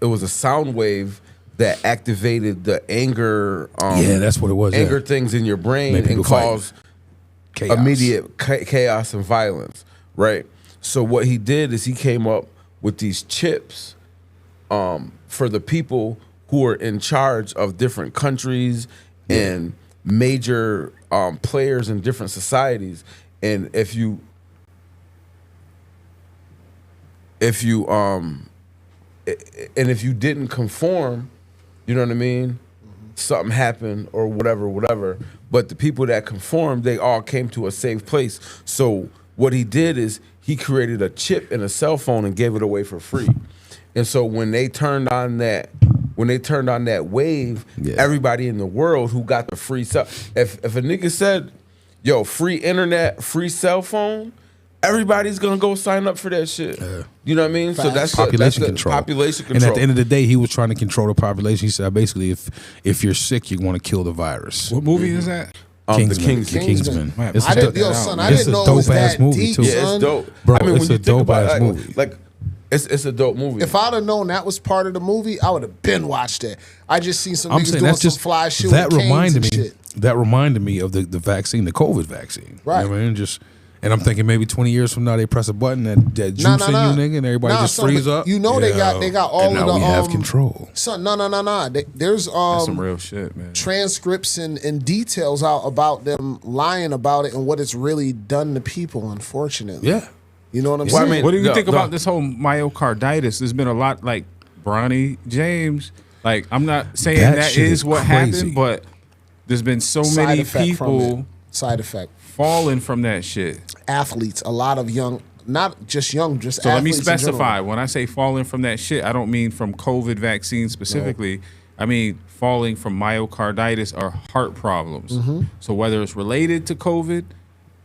was a sound wave that activated the anger. Yeah, that's what it was. Anger yeah. things in your brain Made and people cause Chaos. immediate chaos and violence. Right. So what he did is he came up with these chips for the people who are in charge of different countries and major players in different societies. And if you didn't conform, you know what I mean? Something happened or whatever. But the people that conformed, they all came to a safe place. So what he did is he created a chip in a cell phone and gave it away for free. And so when they turned on that wave, everybody in the world who got the free cell, if a nigga said, yo, free internet, free cell phone, everybody's gonna go sign up for that shit. You know what I mean? So that's population control. Population control. And at the end of the day, he was trying to control the population. He said basically, if you're sick, you want to kill the virus. What movie is that? Kingsman. Kingsman. I didn't know it was that movie deep, too. Yeah, it's dope. Bro, I mean, it's when you a think dope about ass it, movie. like it's a dope movie. If I'd have known that was part of the movie, I would have been watched it. I just seen some I'm niggas saying doing that's some just fly shit that with canes reminded and me. shit. That reminded me of the vaccine, the COVID vaccine. Right. You know what I mean? And I'm thinking maybe 20 years from now they press a button that juice in you, nigga, and everybody just freeze up. You know they got all and of now the we have control. Son, no. There's That's some real shit, man. transcripts and details out about them lying about it and what it's really done to people. Unfortunately, Yeah. you know what I'm Well, I saying. mean, What do you No, think no. about this whole myocarditis? There's been a lot, like Bronny James. Like, I'm not saying That that shit is is what crazy. happened, but there's been so Side many effect from people it. Side effect. falling from that shit. Athletes, a lot of young, not just young, just So let me athletes in general. specify. When I say falling from that shit, I don't mean from COVID vaccine specifically. I mean falling from myocarditis or heart problems. Mm-hmm. So whether it's related to COVID,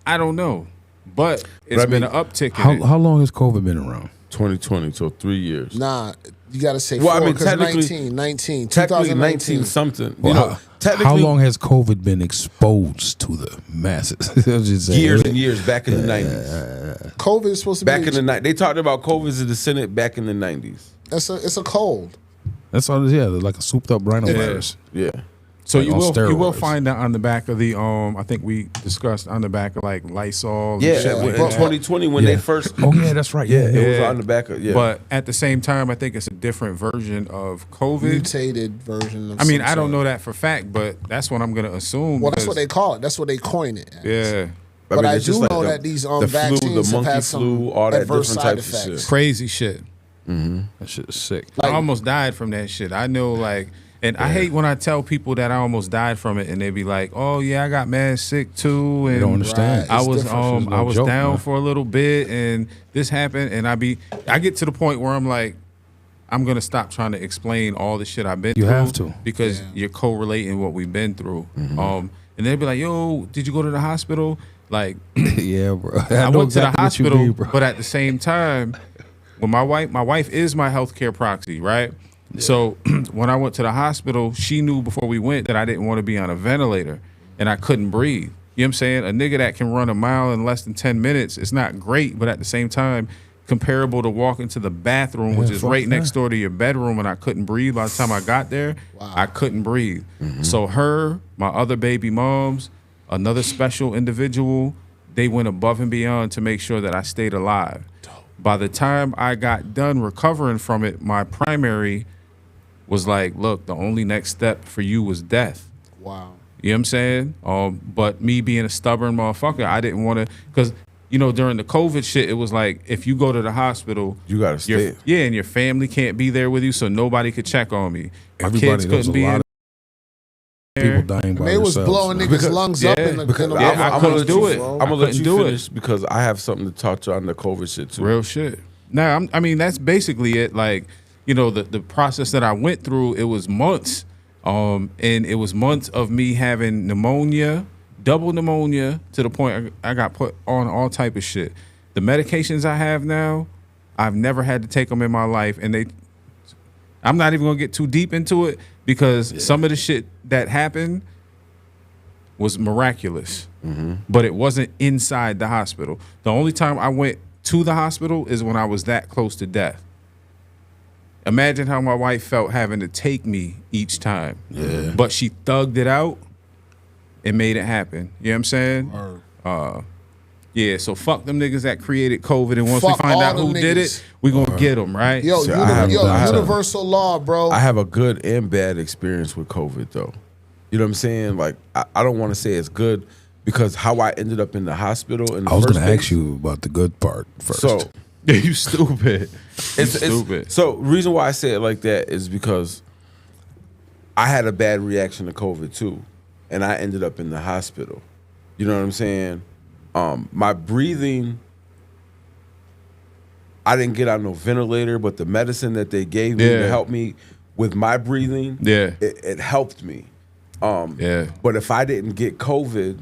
I don't know. But it's been an uptick in it. How long has COVID been around? 2020, so 3 years. Nah, you got to say Well, I four mean, because technically- 19, Technically 2019. 19 something. Well, You know, technically how long has COVID been exposed to the masses? I'm just saying. years and years back in the 90s. COVID is supposed to Back be in the 90s. They talked about COVID in the Senate back in the 90s. it's a cold. That's all. Yeah, like a souped up rhinovirus. Yeah. So Like you on will steroids. find that on the back of the I think we discussed on the back of like Lysol and Yeah, shit like in that. 2020 when they first Oh yeah, that's right. Yeah, it was Yeah. on the back of But at the same time, I think it's a different version of COVID. Mutated version of I mean, some I don't sort. know that for fact, but that's what I'm gonna assume. Well, that's what because- they call it. That's what they coin it as. Yeah, But I it's just do like know the- that these the flu, vaccines the have monkey had some flu, all that adverse different side types of effects. shit. crazy shit. that shit is sick. I almost died from that shit. I know, like And I hate when I tell people that I almost died from it, and they be like, "Oh yeah, I got mad sick too." And they don't understand. I was down for a little bit, and this happened, and I get to the point where I'm like, I'm gonna stop trying to explain all the shit I've been through. You have to, because you're correlating what we've been through. And they'd be like, "Yo, did you go to the hospital?" Like, yeah, bro. I went to the hospital, but at the same time, when my wife is my healthcare proxy, right? Yeah. So when I went to the hospital, she knew before we went that I didn't want to be on a ventilator and I couldn't breathe. You know what I'm saying? A nigga that can run a mile in less than 10 minutes, it's not great, but at the same time, comparable to walking to the bathroom, which is right next door to your bedroom, and I couldn't breathe by the time I got there. Wow. I couldn't breathe. So her, my other baby moms, another special individual, they went above and beyond to make sure that I stayed alive. By the time I got done recovering from it, my primary was like, look, the only next step for you was death. Wow. You know what I'm saying? But me being a stubborn motherfucker, I didn't want to, because, you know, during the COVID shit, it was like, if you go to the hospital, you got to stay. Yeah, and your family can't be there with you, so nobody could check on me. My kids couldn't be in. People dying by they was blowing niggas' lungs up in the I couldn't do it. I'm gonna let you finish because I have something to talk to on the COVID shit too. Real shit. Now, I mean, that's basically it. Like, you know, the process that I went through, it was months, and it was months of me having pneumonia, double pneumonia, to the point I got put on all type of shit. The medications I have now, I've never had to take them in my life, and I'm not even gonna get too deep into it because some of the shit that happened was miraculous, but it wasn't inside the hospital. The only time I went to the hospital is when I was that close to death. Imagine how my wife felt having to take me each time. Yeah. But she thugged it out and made it happen. You know what I'm saying? Yeah, so fuck them niggas that created COVID, and once we find out who did it, we gonna get them, right? Yo, universal law, bro. I have a good and bad experience with COVID, though. You know what I'm saying? Like, I don't want to say it's good because how I ended up in the hospital. I was gonna ask you about the good part first. So, you stupid. It's stupid. So, reason why I say it like that is because I had a bad reaction to COVID too, and I ended up in the hospital. You know what I'm saying? My breathing, I didn't get on no ventilator, but the medicine that they gave me to help me with my breathing, it helped me. But if I didn't get COVID,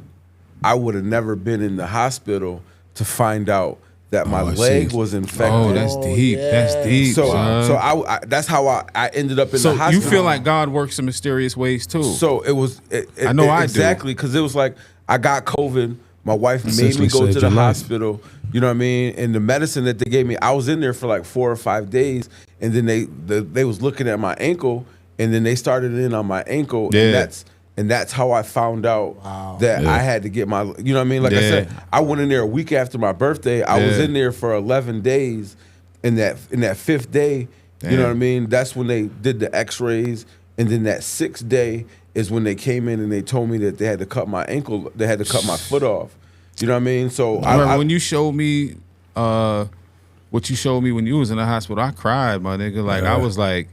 I would have never been in the hospital to find out that my leg was infected. Oh, that's deep. Yeah. That's deep. So I that's how I ended up in the hospital. You feel like God works in mysterious ways too. So it was. I know I do. Exactly, because it was like I got COVID. My wife made me go to the hospital. You know what I mean? And the medicine that they gave me, I was in there for like 4 or 5 days, and then they was looking at my ankle, and then they started in on my ankle, and that's how I found out that I had to get my. You know what I mean? Like I said, I went in there a week after my birthday. I was in there for 11 days. In that 5th day, you know what I mean? That's when they did the X-rays, and then that 6th day is when they came in and they told me that they had to cut my ankle, they had to cut my foot off. You know what I mean? So when you showed me what you showed me when you was in the hospital, I cried, my nigga. Like I was like,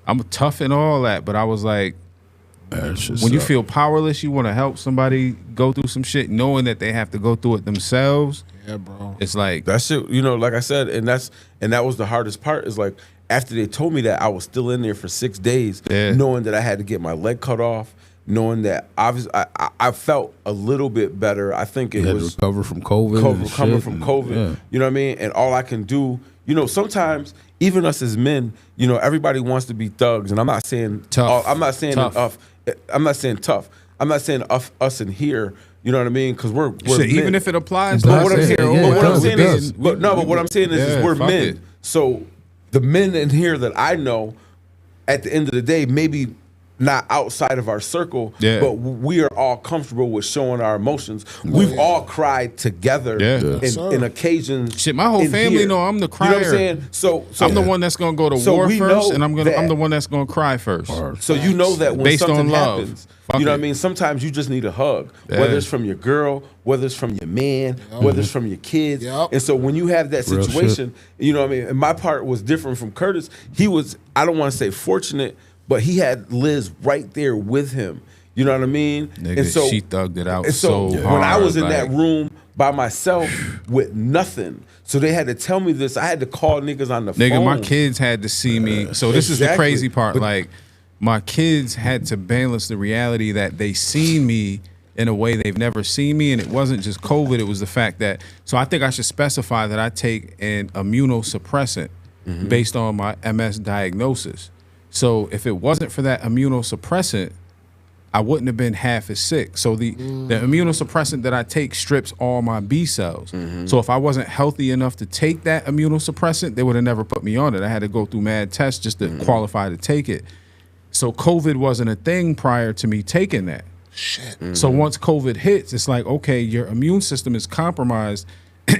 I'm tough and all that, but I was like, when you feel powerless, you want to help somebody go through some shit, knowing that they have to go through it themselves. Yeah, bro. It's like that shit. You know, like I said, and that was the hardest part. Is like after they told me that, I was still in there for 6 days, knowing that I had to get my leg cut off, knowing that obviously I felt a little bit better. I think it was recover from COVID, recovering from COVID. You know what I mean? And all I can do, you know, sometimes even us as men, you know, everybody wants to be thugs, and I'm not saying tough. I'm not saying tough. I'm not saying tough. I'm not saying us in here. You know what I mean? Because we're men. Even if it applies to but what I'm saying is what I'm saying is we're men. So the men in here that I know, at the end of the day, maybe not outside of our circle, but we are all comfortable with showing our emotions. We've all cried together in occasions. Shit, my whole family know I'm the crier. You know what I'm saying? So I'm the one that's gonna go to war first, and I'm the one that's gonna cry first. So you know that when based something on love, happens, you know what I mean? Sometimes you just need a hug, whether it's from your girl, whether it's from your man, whether it's from your kids. And so when you have that situation, you know what I mean? And my part was different from Curtis. He was, I don't want to say fortunate, but he had Liz right there with him. You know what I mean? Nigga, she thugged it out so hard. When I was in that room by myself with nothing, so they had to tell me this. I had to call niggas on the phone. Nigga, my kids had to see me. So this is the crazy part. Like, my kids had to balance the reality that they seen me in a way they've never seen me, and it wasn't just COVID. It was the fact that. So I think I should specify that I take an immunosuppressant based on my MS diagnosis. So if it wasn't for that immunosuppressant, I wouldn't have been half as sick. So the immunosuppressant that I take strips all my B cells. So if I wasn't healthy enough to take that immunosuppressant, they would have never put me on it. I had to go through mad tests just to qualify to take it. So COVID wasn't a thing prior to me taking that. Shit. So once COVID hits, it's like, okay, your immune system is compromised.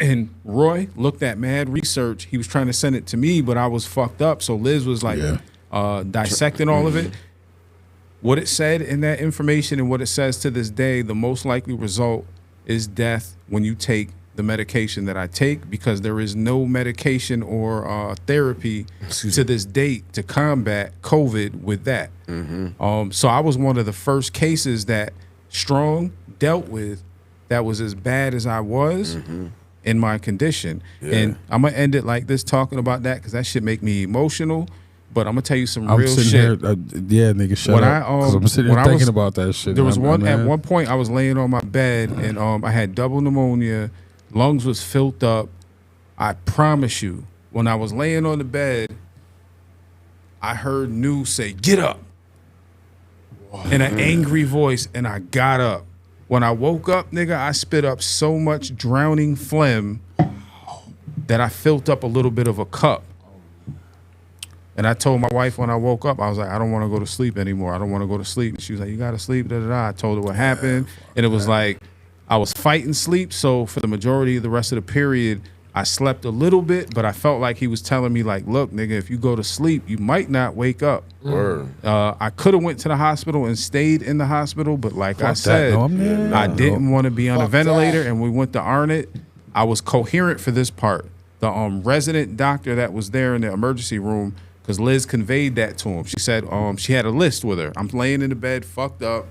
And Roy looked at mad research. He was trying to send it to me, but I was fucked up. So Liz was like dissecting all of it. What it said in that information and what it says to this day, the most likely result is death when you take the medication that I take, because there is no medication or therapy to this date to combat COVID with that. So I was one of the first cases that Strong dealt with that was as bad as I was in my condition. And I'm going to end it like this, talking about that, because that shit make me emotional. But I'm gonna tell you some real shit. Here, nigga, shut up. I'm sitting here thinking about that shit. There was at one point I was laying on my bed and I had double pneumonia, lungs was filled up. I promise you, when I was laying on the bed, I heard News say, "Get up," in an angry voice, and I got up. When I woke up, nigga, I spit up so much drowning phlegm that I filled up a little bit of a cup. And I told my wife when I woke up, I was like, I don't want to go to sleep anymore. I don't want to go to sleep. And she was like, you got to sleep, da-da-da. I told her what happened. And it was like, I was fighting sleep. So for the majority of the rest of the period, I slept a little bit, but I felt like he was telling me, like, look, nigga, if you go to sleep, you might not wake up. I could have went to the hospital and stayed in the hospital, but like I said, I didn't want to be on a ventilator, and we went to Arnott. I was coherent for this part. The resident doctor that was there in the emergency room, because Liz conveyed that to him. She said she had a list with her. I'm laying in the bed, fucked up.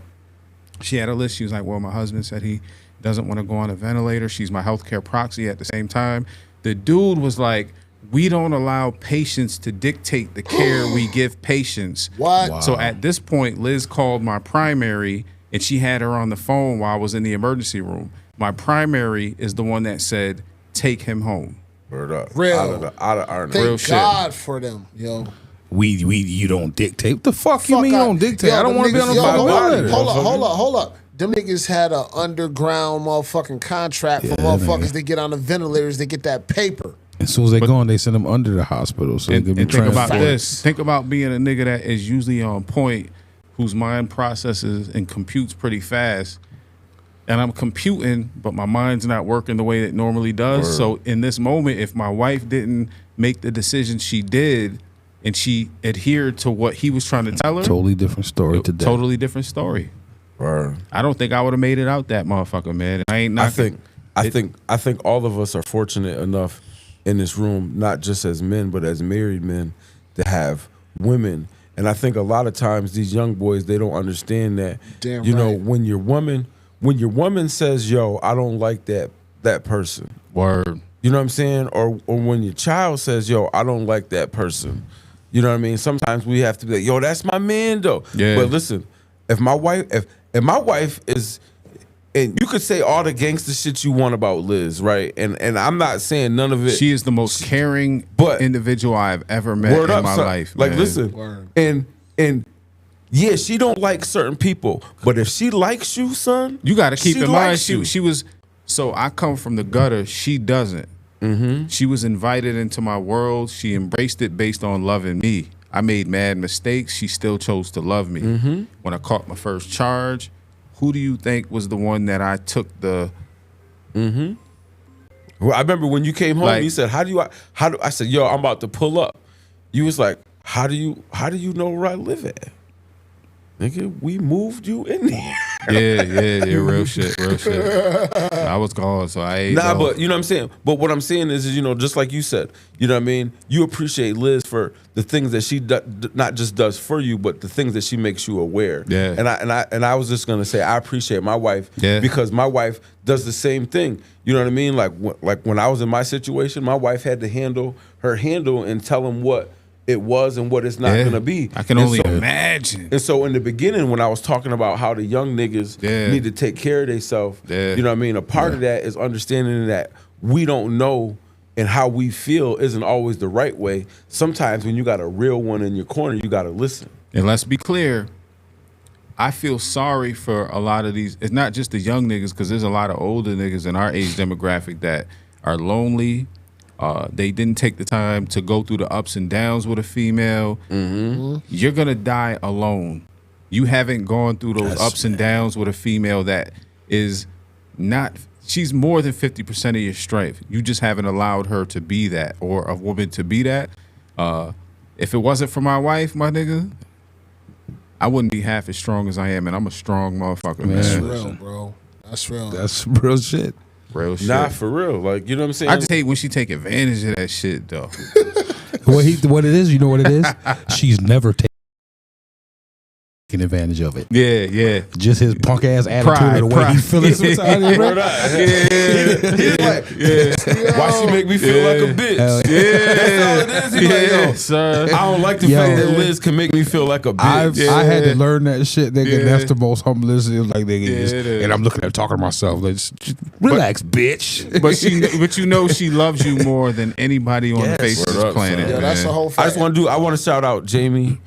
She had a list. She was like, well, my husband said he doesn't want to go on a ventilator. She's my healthcare proxy at the same time. The dude was like, we don't allow patients to dictate the care we give patients. What? Wow. So at this point, Liz called my primary, and she had her on the phone while I was in the emergency room. My primary is the one that said, take him home. Word up. Real. Out of Arnott. Thank God for them, yo. You don't dictate. What the fuck you mean you don't dictate? I don't want to be on the phone. Hold up. Them niggas had an underground motherfucking contract for motherfuckers that get on the ventilators. They get that paper. As soon as they go on, they send them under the hospital. So and think about this. Think about being a nigga that is usually on point, whose mind processes and computes pretty fast. And I'm computing, but my mind's not working the way it normally does. Word. So in this moment, if my wife didn't make the decision she did, and she adhered to what he was trying to tell her, totally different story today. Totally different story. Word. I don't think I would have made it out that motherfucker, man. I ain't knocking. I think all of us are fortunate enough in this room, not just as men, but as married men, to have women. And I think a lot of times these young boys, they don't understand that. Damn you right. know, when your woman says, yo, I don't like that person. Word. You know what I'm saying? Or when your child says, yo, I don't like that person. You know what I mean? Sometimes we have to be like, yo, that's my man though. Yeah. But listen, if my wife is, and you could say all the gangster shit you want about Liz, right? And I'm not saying none of it. She is the most caring individual I've ever met in my life. Like, man. listen, Word. and yeah, she don't like certain people, but if she likes you, son, you got to keep in mind you. she was. So I come from the gutter. She doesn't. Mm-hmm. She was invited into my world. She embraced it based on loving me. I made mad mistakes. She still chose to love me. Mm-hmm. When I caught my first charge, who do you think was the one that I took the? Mm-hmm. Well, I remember when you came home, Like, you said, "How do I said, "Yo, I'm about to pull up." You was like, "How do you know where I live at?" Nigga, we moved you in there. real shit. I was gone, so I ain't know. But you know what I'm saying? But what I'm saying is, you know, just like you said, you know what I mean? You appreciate Liz for the things that she not just does for you, but the things that she makes you aware. Yeah. And I was just gonna say I appreciate my wife because my wife does the same thing. You know what I mean? Like when I was in my situation, my wife had to handle and tell him what it was and what it's not gonna be. I can only imagine. And so in the beginning, when I was talking about how the young niggas need to take care of themselves, you know what I mean? A part of that is understanding that we don't know and how we feel isn't always the right way. Sometimes when you got a real one in your corner, you gotta listen. And let's be clear, I feel sorry for a lot of these. It's not just the young niggas, because there's a lot of older niggas in our age demographic that are lonely. They didn't take the time to go through the ups and downs with a female. You're gonna die alone. You haven't gone through those ups and downs with a female that is not. She's more than 50% of your strength. You just haven't allowed her to be that, or a woman to be that. If it wasn't for my wife, my nigga, I wouldn't be half as strong as I am, and I'm a strong motherfucker, man. That's real, bro. That's real. That's real shit. Real shit. Nah, for real. Like, you know what I'm saying? I just hate when she take advantage of that shit, though. What it is, you know what it is? She's never taken advantage of it. Yeah. Just his punk ass attitude and the way he feeling sometimes. Why she make me feel like a bitch? That's all it is. He like, yo, son. I don't like the fact that Liz can make me feel like a bitch. I had to learn that shit, nigga. That's the most humblest. It was like, nigga, and I'm looking at talking to myself. Like, just relax, bitch. But you know she loves you more than anybody on the face of this planet. Yeah, that's the whole fact. I want to shout out Jamie,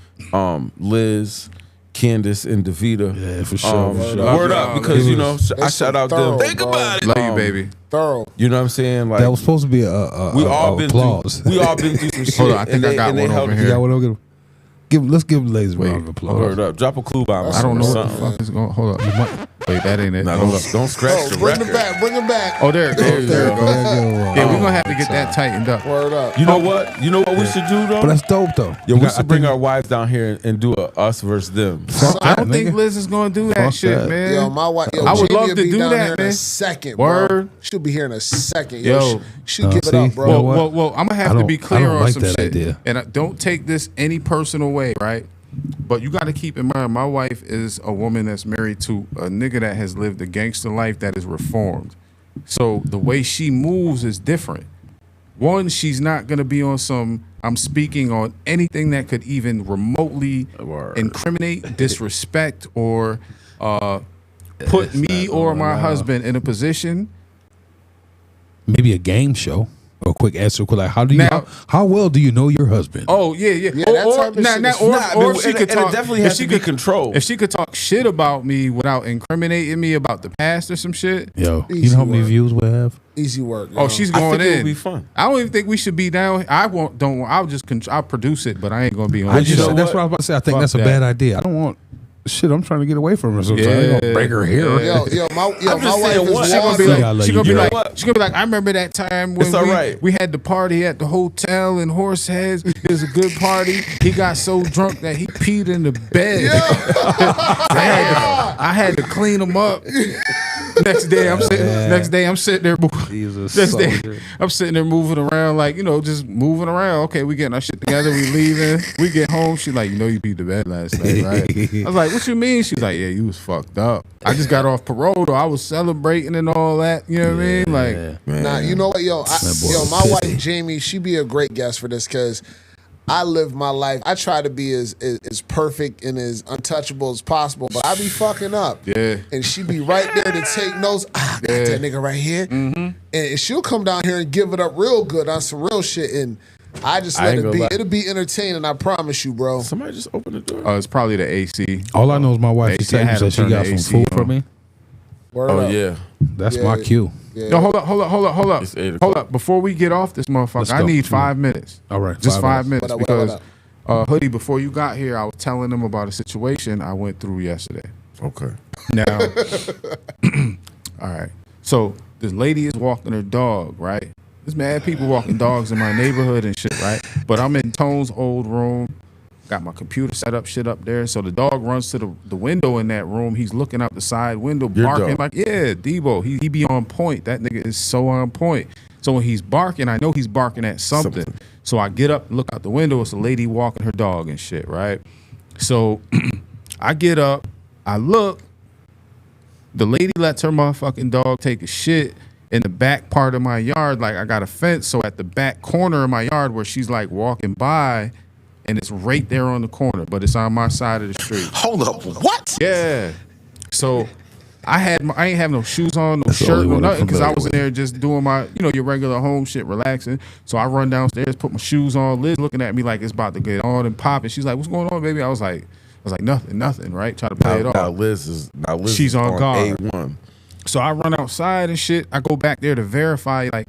Liz, Candace, and Davita. Yeah, for sure. Word up, because you know I shout out them. Think about it. Love you, baby. Thorough. You know what I'm saying? Like, that was supposed to be a applause. We all been through some shit. Hold on, I think I got one over here. Let's give the ladies a round of applause. Word up. Drop a clue bomb. I don't know what the fuck is going. Hold up. Wait, that ain't it. Nah, don't scratch the bring record. Bring it back. Oh, there it goes. There it goes. Yeah, we're gonna have to get that tightened up. Word up. You know what? You know what we should do though? But that's dope though. Yeah, we should bring our wives down here and do a us versus them. I don't think Liz is gonna do that shit, man. Yo, my wife. I would love to be do down that, here man. in a second, Word. bro. She'll be here in a second. Yo, she give it up, bro. Well, I'm gonna have to be clear on like some that shit. idea. And don't take this any personal way, right? But you got to keep in mind, my wife is a woman that's married to a nigga that has lived a gangster life that is reformed. So the way she moves is different. One, she's not going to be on some, I'm speaking on anything that could even remotely incriminate, disrespect, or put me or my husband in a position. Maybe a game show. A quick answer, like how well do you know your husband? Oh yeah. Or she could talk. It definitely has to be controlled. If she could talk shit about me without incriminating me about the past or some shit. Yo, you know how many views we have? Easy work. Oh, she's going in. It'll be fun. I don't even think we should be down. I'll produce it, but I ain't gonna be on. That's what I was about to say. I think that's a bad idea. I don't want. Shit, I'm trying to get away from her. Sometimes I'm gonna break her hair. Yo, my wife is She gonna be like, I remember that time when we had the party at the hotel in Horseheads. It was a good party. He got so drunk that he peed in the bed. I had to clean him up. Next day I'm sitting there. I'm sitting there moving around, like, you know, just moving around. Okay, we getting our shit together. We leaving. We get home. She like, you know, you beat the bed last night, right? I was like, what you mean? She's like, yeah, you was fucked up. I just got off parole, though. I was celebrating and all that. You know what I mean? Like, nah, you know what, my wife Jamie, she be a great guest for this because I live my life. I try to be as perfect and as untouchable as possible, but I be fucking up. Yeah. And she be right there to take notes. Got that nigga right here. Mm-hmm. And she'll come down here and give it up real good on some real shit. And I just let it be. It'll be entertaining, I promise you, bro. Somebody just opened the door. Oh, it's probably the AC. All I know is my wife is telling me that she got some food for me. Word up. Yeah. That's my cue. Yeah. No, hold up. Hold up. Before we get off this motherfucker, I need 5 minutes. All right. Just 5 minutes. What up, because Hoodie, before you got here, I was telling them about a situation I went through yesterday. Okay. Now, all right. So this lady is walking her dog, right? There's mad people walking dogs in my neighborhood and shit, right? But I'm in Tone's old room. Got my computer set up, shit up there. So the dog runs to the window in that room. He's looking out the side window, Your barking dog. like, yeah, Debo. He be on point. That nigga is so on point. So when he's barking, I know he's barking at something. So I get up, look out the window. It's a lady walking her dog and shit, right? So I get up, I look. The lady lets her motherfucking dog take a shit in the back part of my yard. Like, I got a fence, so at the back corner of my yard where she's like walking by, and it's right there on the corner, but it's on my side of the street. Hold up, what? Yeah. So I ain't have no shoes on, no shirt, no nothing, because I was in there just doing my, your regular home shit, relaxing. So I run downstairs, put my shoes on. Liz looking at me like it's about to get on and pop, and she's like, "What's going on, baby?" I was like, nothing, right? Try to play it off. Now Liz she's on guard. A1. So I run outside and shit. I go back there to verify, like,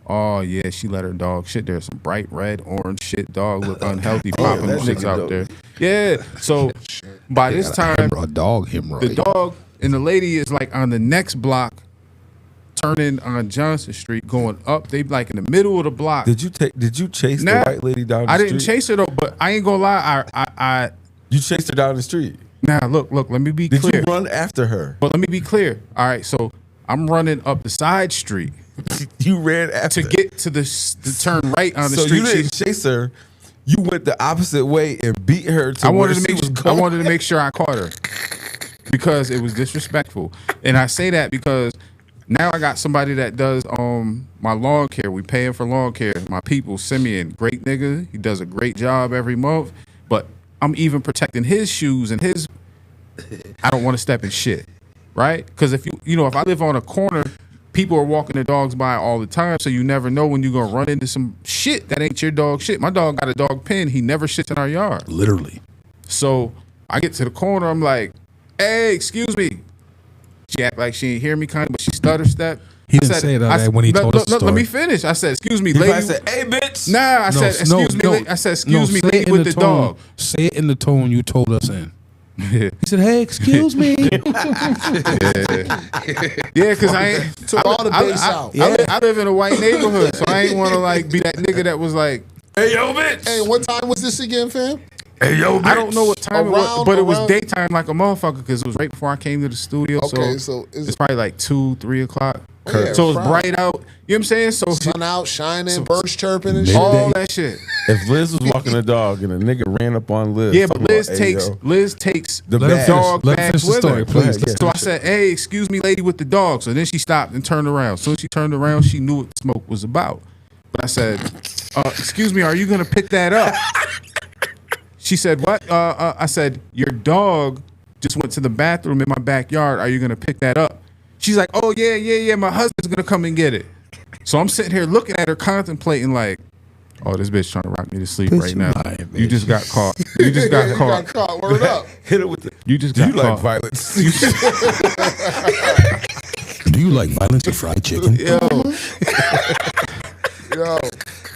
oh yeah, she let her dog shit. There's some bright red, orange shit. Dog look unhealthy, popping shits out there. Yeah. So by this time, a dog hemorrhoid. the dog and the lady is like on the next block, turning on Johnson Street, going up. They like in the middle of the block. Did you chase the white lady down the street? I didn't chase her though, but I ain't gonna lie. You chased her down the street. Now look. Let me be clear. clear. Did you run after her? But let me be clear. All right, so I'm running up the side street. You ran after to get to the turn right on the street. So you didn't chase her. You went the opposite way and beat her to I where wanted she was going. I wanted to make sure I caught her because it was disrespectful. And I say that because now I got somebody that does my lawn care. We pay him for lawn care. My people, Simeon, great nigga. He does a great job every month. But I'm even protecting his shoes and his. I don't want to step in shit, right? Because if if I live on a corner, people are walking their dogs by all the time, so you never know when you're gonna run into some shit that ain't your dog shit. My dog got a dog pen. He never shits in our yard. Literally. So I get to the corner. I'm like, "Hey, excuse me." She act like she ain't hear me, kind of, but she stutter step. He didn't say that when he told us the story. Let me finish. I said, "Excuse me, You lady." probably said, "Hey, bitch." Nah, I said, "Excuse me." I said, "Excuse me, lady with the dog." Say it in the tone you told us in. He said, "Hey, excuse me." Yeah, because I ain't Took all the bass out. I live in a white neighborhood, so I ain't want to like be that nigga that was like, "Hey, yo, bitch." Hey, what time was this again, fam? Hey, yo, bitch. I don't know what time it was, but it was around- daytime like a motherfucker because it was right before I came to the studio. Okay, so so it's probably like 2-3 o'clock. Oh, yeah, So it's Friday. bright out. You know what I'm saying? So Sun out, shining, birds chirping and shit. all that shit. If Liz was walking the dog and a nigga ran up on Liz, Yeah, but talking Liz about, "Hey, takes The the bag. dog Let him bags finish the with story, her. please. Yeah. So I said, "Hey, excuse me, lady with the dog." So then she stopped and turned around. As soon as she turned around, she knew what the smoke was about. But I said, "Excuse me, are you gonna pick that up?" She said, "What?" I said, "Your dog just went to the bathroom in my backyard. Are you gonna pick that up?" She's like, "Oh yeah. My husband's gonna come and get it." So I'm sitting here looking at her, contemplating like, "Oh, this bitch trying to rock me to sleep Bitch, right now. lying, You bitch. just got caught. You just got You caught. got caught. Word up. Hit it with the. You just Do got you like caught." violence? Do you like violence or fried chicken? Yo, Yo,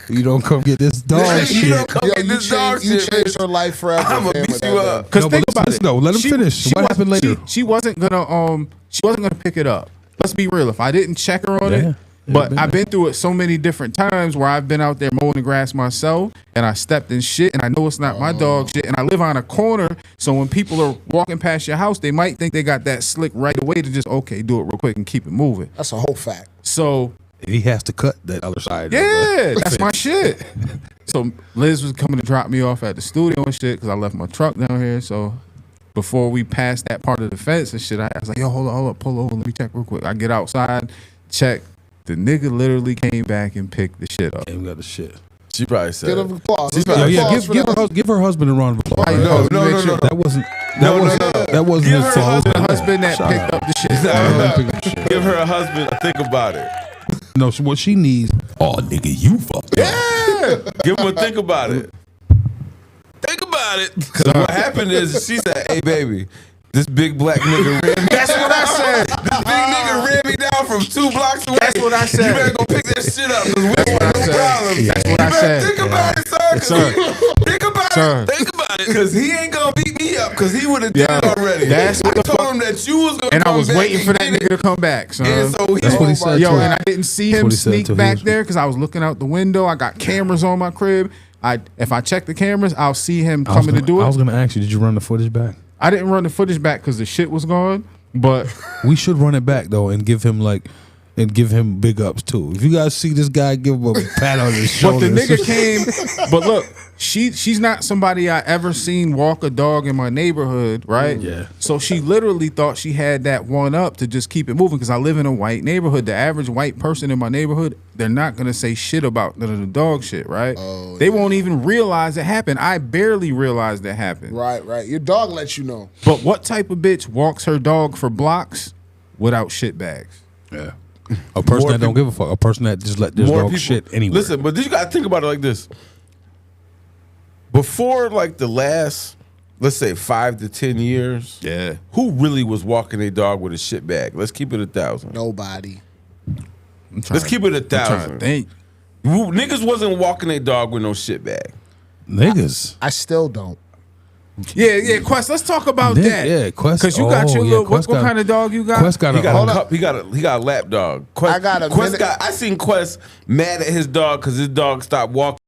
You don't come get this dog You shit. don't come yo, get you this dog changed, you shit, changed bitch. her life forever. I'ma fam, beat with you that, up. because No, think but about let's it. go. Let him finish. What happened later? She wasn't gonna pick it up. Let's be real. If I didn't check her on Yeah. it, but I've been through it so many different times where I've been out there mowing the grass myself and I stepped in shit and I know it's not my dog shit and I live on a corner, so when people are walking past your house, they might think they got that slick right away to just do it real quick and keep it moving. That's a whole fact. So He has to cut that other side. yeah, that's my shit. So Liz was coming to drop me off at the studio and shit because I left my truck down here. So before we passed that part of the fence and shit, I was like, "Yo, hold up, pull over, let me check real quick." I get outside, check. The nigga literally came back and picked the shit up. And got the shit. She probably said. Get an applause. Let's Yo, get yeah, applause for that. give her husband a round of applause. Right, No, Let me make sure. That wasn't Give his her fault. The husband that picked up the shit. Give her a husband a think about it. No, so what she needs. Oh, nigga, you fucked up. Yeah. Give him a think about it. Think about it. Because what happened is she said, "Hey, baby, this big black nigga ran me." That's what I said. This big nigga ran me down from 2 blocks away. That's what I said. You better go pick that shit up because we That's don't what have I no said. problem. That's what You I better said. Think about it, sir. 'Cause Sir. Think about Sir. it. Think about it. Because he ain't going to beat me up because he would have did Yeah, it already. that's I what the told fuck- him that you was going to And I come was back waiting and for that get nigga it. to come back, son. And so he That's what he said Yo, to and her. I didn't see That's him what he said sneak to back his- there because I was looking out the window. I got cameras on my crib. if I check the cameras, I'll see him coming to do it. I was gonna ask you, did you run the footage back? I didn't run the footage back because the shit was gone. But we should run it back though and give him big ups too. If you guys see this guy, give him a pat on his shoulder. But the nigga came. But look, she's not somebody I ever seen walk a dog in my neighborhood, right? Yeah. So she literally thought she had that one up to just keep it moving because I live in a white neighborhood. The average white person in my neighborhood, they're not gonna say shit about none of the dog shit, right? Oh, they won't even realize it happened. I barely realized it happened. Right. Your dog lets you know. But what type of bitch walks her dog for blocks without shit bags? Yeah. A person that don't give a fuck. A person that just let this dog shit anywhere. Listen, but you gotta think about it like this. Before like the last, let's say 5 to 10 years, yeah, who really was walking a dog with a shit bag? Let's keep it 1,000. Nobody. Let's keep it 1,000. Niggas wasn't walking a dog with no shit bag. Niggas. I still don't. Yeah, Quest. Let's talk about that. Yeah, Quest. Because you got your little. What kind of dog you got? Quest got he got a lap dog. Quest, I seen Quest mad at his dog because his dog stopped walking.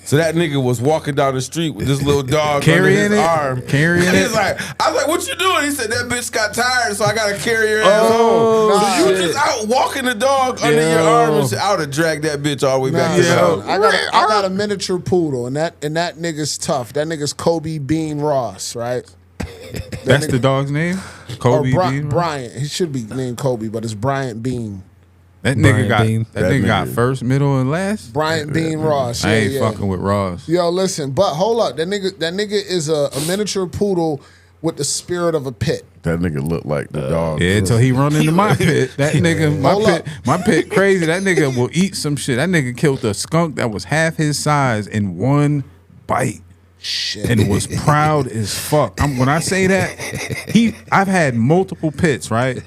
So that nigga was walking down the street with this little dog carrying under his arm. Carrying it. He's like, I was like, what you doing? He said that bitch got tired, so I gotta carry her ass home. So you just out walking the dog under your arm and I would have dragged that bitch all the way back to the house. I got a miniature poodle, and that nigga's tough. That nigga's Kobe Bean Ross, right? That's the dog's name? Kobe Bean? Bryant. He should be named Kobe, but it's Bryant Bean. That nigga got first, middle, and last. Bryant Bean Ross. I ain't fucking with Ross. Yo, listen, but hold up. That nigga is a miniature poodle with the spirit of a pit. That nigga looked like the dog. Yeah, until he run into my pit. That nigga, my pit crazy. That nigga will eat some shit. That nigga killed a skunk that was half his size in one bite. Shit. And was proud as fuck. When I say that, I've had multiple pits, right?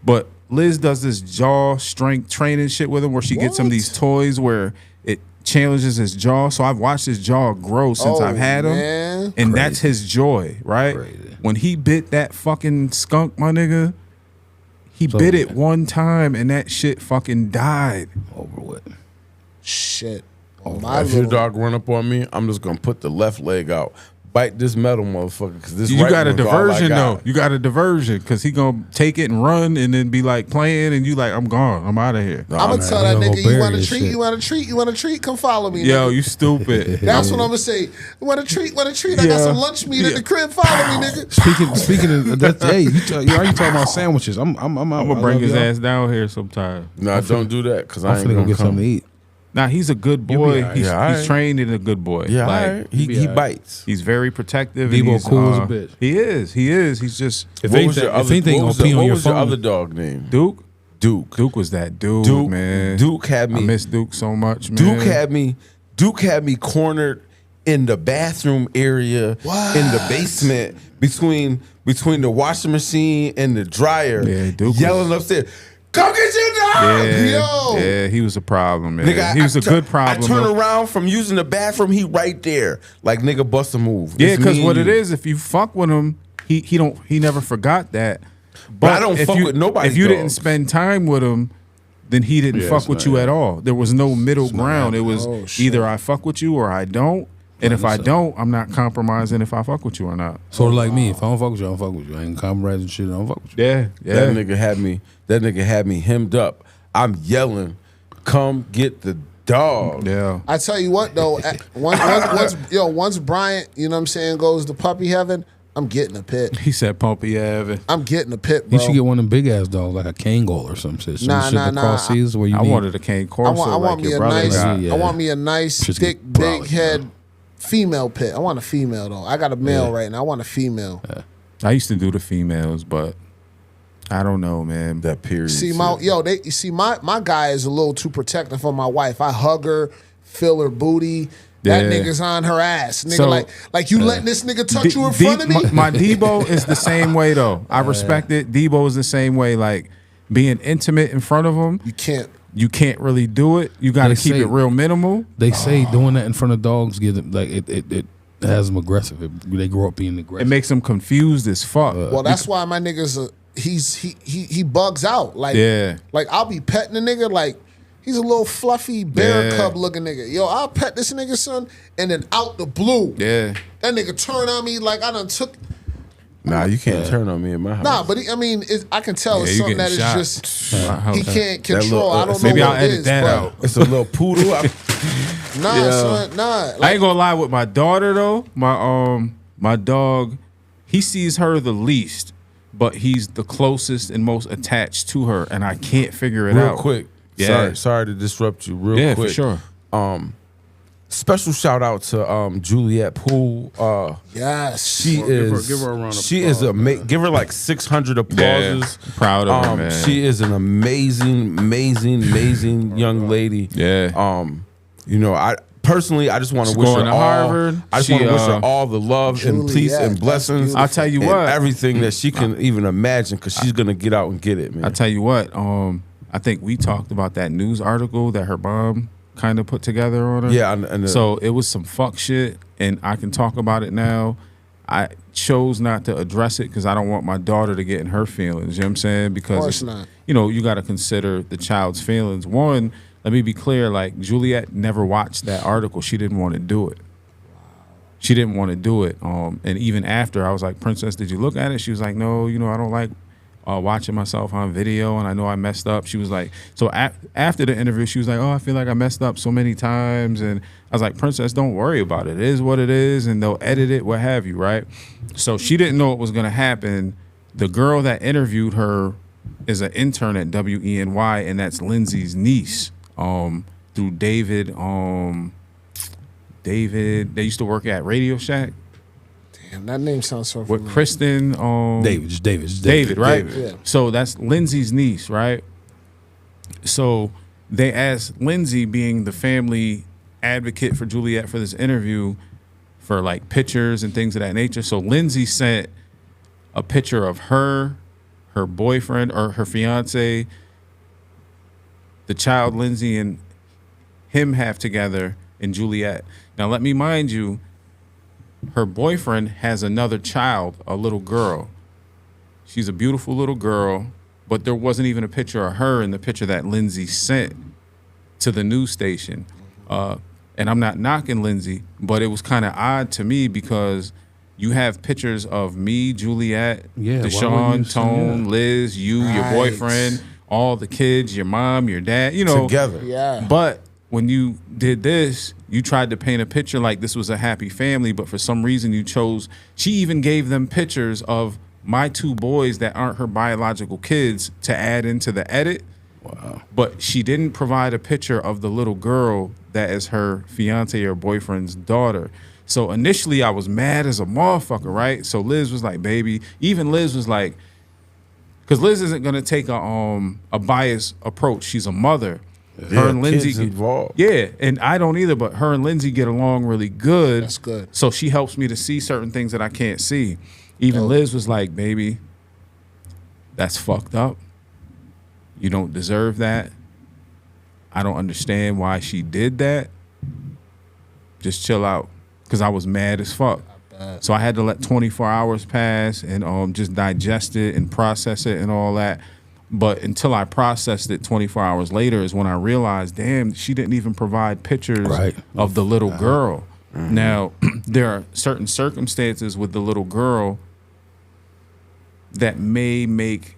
But Liz does this jaw strength training shit with him where she gets him these toys where it challenges his jaw. So I've watched his jaw grow since I've had him. Man. And that's his joy, right? Crazy. When he bit that fucking skunk, my nigga, he bit it one time and that shit fucking died. Over with. Shit. If your dog run up on me, I'm just gonna put the left leg out, bite this metal motherfucker. Because this you got a diversion though. You got a diversion because he gonna take it and run and then be like playing and you like I'm gone. I'm out of here. I'm gonna tell that nigga you want a treat. You want a treat. You want a treat. Come follow me. Yo, nigga. you stupid. That's what I'm gonna say. You want a treat? Want a treat? I got some lunch meat at the crib. Follow me, nigga. Speaking of that, hey, you already talking about sandwiches. I'm gonna bring his ass down here sometime. No, don't do that because I ain't gonna gonna get something to eat. Nah, he's a good boy. Right. He's trained in a good boy. Yeah, like, he bites. He's very protective. Debo cool as a bitch. He is. He's just. If anything, what was your phone. other dog name? Duke. Duke. Duke was that dude, man. Duke had me. I miss Duke so much, man. Duke had me cornered in the bathroom area, in the basement, between the washing machine and the dryer, Duke yelling upstairs. Come get your dog! Yeah, he was a problem, man. Nigga, he was a good problem. I turn around from using the bathroom, he right there. Like, nigga, bust a move. Yeah, because what it is, if you fuck with him, he never forgot that. But I don't fuck with nobody. If you didn't spend time with him, then he didn't fuck with you at all. There was no middle ground. It was either I fuck with you or I don't. And if I don't, I'm not compromising if I fuck with you or not. Sort of like me. If I don't fuck with you, I don't fuck with you. I ain't compromising shit. I don't fuck with you. Yeah. That nigga had me hemmed up. I'm yelling, come get the dog. Yeah. I tell you what though, once Bryant, you know what I'm saying, goes to puppy heaven, I'm getting a pit. He said puppy heaven. I'm getting a pit, bro. You should get one of them big ass dogs, like a Kangol or some shit. I wanted a cane corso. I want me a nice, thick, big head female pit. I want a female though. I got a male right now. I want a female. Yeah. I used to do the females, but I don't know, man. That period. See, my guy is a little too protective for my wife. I hug her, feel her booty. That nigga's on her ass. Nigga, so, like you letting this nigga touch you in front of me? My Debo is the same way though. I respect it. Debo is the same way. Like being intimate in front of him. You can't really do it. You got to keep it real minimal. They say doing that in front of dogs gives them like it has them aggressive. They grow up being aggressive. It makes them confused as fuck. Well, that's why my niggas he bugs out. Like I'll be petting the nigga like. He's a little fluffy bear cub looking nigga. Yo, I'll pet this nigga, son, and then out the blue, that nigga turn on me like I done took. Nah, you can't turn on me in my house. Nah, but I can tell it's something that is just he can't control. I don't know maybe what I'll it edit is, that but out. It's a little poodle. son, nah. I ain't gonna lie with my daughter though. My dog, he sees her the least, but he's the closest and most attached to her, and I can't figure it out. Real quick. Yeah. Sorry to disrupt you. Real quick. For sure. Special shout out to Juliet Poole. Yes, she is. Give her a round of applause. She is give her like 600 applauses. Proud of her, man. She is an amazing young lady. Yeah. You know, I personally just want to wish her going to Harvard. I just want to wish her all the love and peace and blessings. I'll tell you and what, everything that she can even imagine, because she's gonna get out and get it, man. I'll tell you what. I think we talked about that news article that her mom kind of put together on her. Yeah, so it was some fuck shit, and I can talk about it now. I chose not to address it because I don't want my daughter to get in her feelings. You know what I'm saying? Because of course not. You know, you got to consider the child's feelings. One, let me be clear. Like, Juliet never watched that article. She didn't want to do it. She didn't want to do it. And even after, I was like, Princess, did you look at it? She was like, no, you know, I don't like watching myself on video, and I know I messed up. She was like, so after the interview, she was like, oh, I feel like I messed up so many times. And I was like, Princess, don't worry about it. It is what it is, and they'll edit it, what have you, right? So she didn't know it was going to happen. The girl that interviewed her is an intern at WENY, and that's Lindsay's niece, through David. David, they used to work at Radio Shack. Damn, that name sounds so familiar. With Kristen, David, right? David. Yeah. So that's Lindsay's niece, right? So they asked Lindsay, being the family advocate for Juliet for this interview, for like pictures and things of that nature. So Lindsay sent a picture of her boyfriend or her fiance, the child Lindsay and him have together, and Juliet. Now let me mind you, her boyfriend has another child, a little girl. She's a beautiful little girl, but there wasn't even a picture of her in the picture that Lindsay sent to the news station. And I'm not knocking Lindsay, but it was kind of odd to me because you have pictures of me, Juliet, Deshaun, Tone, Liz, you, your boyfriend, all the kids, your mom, your dad, you know. Together. Yeah. But when you did this, you tried to paint a picture like this was a happy family, but for some reason you chose, she even gave them pictures of my two boys that aren't her biological kids to add into the edit. Wow. But she didn't provide a picture of the little girl that is her fiance or boyfriend's daughter. So initially I was mad as a motherfucker, right? So Liz was like, baby, even Liz was like, because Liz isn't gonna take a biased approach. She's a mother. Her and Lindsay kids involved. Yeah, and I don't either, but her and Lindsay get along really good. That's good. So she helps me to see certain things that I can't see. Even Liz was like, baby, that's fucked up. You don't deserve that. I don't understand why she did that. Just chill out. Because I was mad as fuck. So I had to let 24 hours pass and just digest it and process it and all that. But until I processed it 24 hours later is when I realized, damn, she didn't even provide pictures of the little girl. Mm-hmm. Now, there are certain circumstances with the little girl that may make,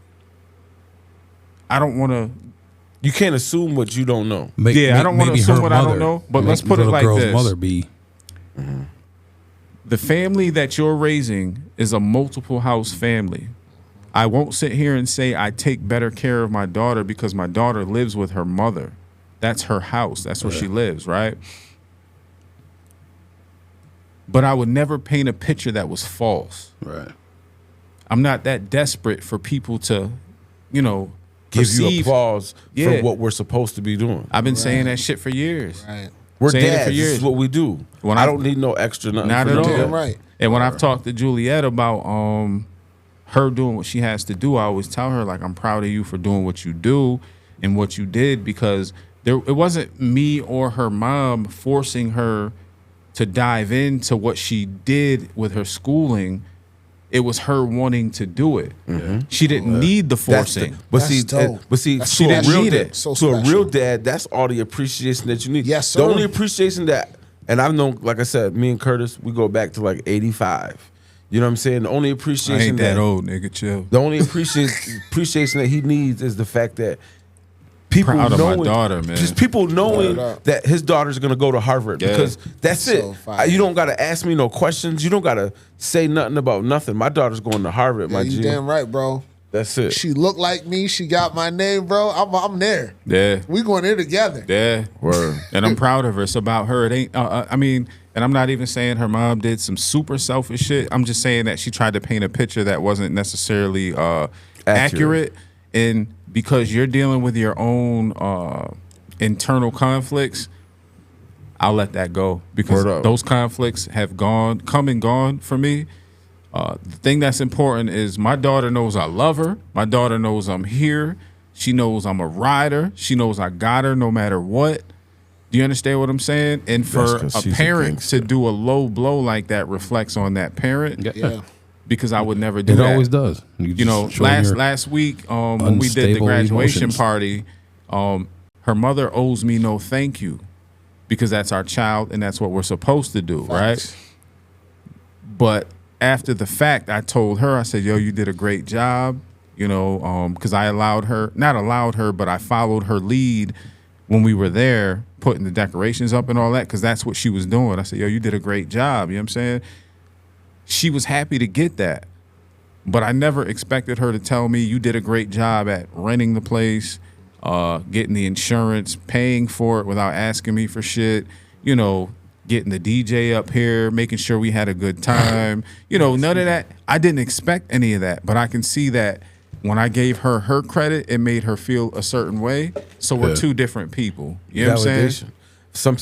I don't want to. You can't assume what you don't know. I don't want to assume what I don't know, but let's put it like this. Mother be. Mm-hmm. The family that you're raising is a multiple house family. I won't sit here and say I take better care of my daughter because my daughter lives with her mother. That's her house. That's where she lives, right? But I would never paint a picture that was false. Right. I'm not that desperate for people to, give you applause for what we're supposed to be doing. I've been saying that shit for years. Right. We're saying dads. it for years. This is what we do. I don't need no extra nothing. Not at all. Right. And when I've talked to Juliet about her doing what she has to do, I always tell her, like, I'm proud of you for doing what you do and what you did, because it wasn't me or her mom forcing her to dive into what she did with her schooling. It was her wanting to do it. She didn't need the forcing. But see, she didn't need it. To a real dad, that's all the appreciation that you need. Yes, sir. The only appreciation that, and I've known, like I said, me and Curtis, we go back to like 85. You know what I'm saying? The only appreciation I ain't that old, nigga. Chill. The only appreciation that he needs is the fact that people proud knowing, of my daughter, man. Just people knowing that his daughter's gonna go to Harvard because that's it. You don't gotta ask me no questions. You don't gotta say nothing about nothing. My daughter's going to Harvard. My you damn right, bro. That's it. She looked like me. She got my name, bro. I'm there. Yeah, we going there together. Yeah, word. And I'm proud of her. It's about her. It ain't. I mean, and I'm not even saying her mom did some super selfish shit. I'm just saying that she tried to paint a picture that wasn't necessarily accurate. And because you're dealing with your own internal conflicts, I'll let that go because those conflicts have come and gone for me. The thing that's important is my daughter knows I love her. My daughter knows I'm here. She knows I'm a rider. She knows I got her no matter what. Do you understand what I'm saying? And for a parent to do a low blow like that reflects on that parent. Yeah. Because I would never do that. It always does. You know, last week when we did the graduation party, her mother owes me no thank you because that's our child and that's what we're supposed to do, right? But after the fact, I told her, I said, yo, you did a great job, you know, because I but I followed her lead when we were there, putting the decorations up and all that, because that's what she was doing. I said, yo, you did a great job, you know what I'm saying? She was happy to get that, but I never expected her to tell me you did a great job at renting the place, getting the insurance, paying for it without asking me for shit, you know, getting the DJ up here, making sure we had a good time. You know, none of that. I didn't expect any of that, but I can see that when I gave her credit, it made her feel a certain way. So we're two different people. You know what I'm saying? Some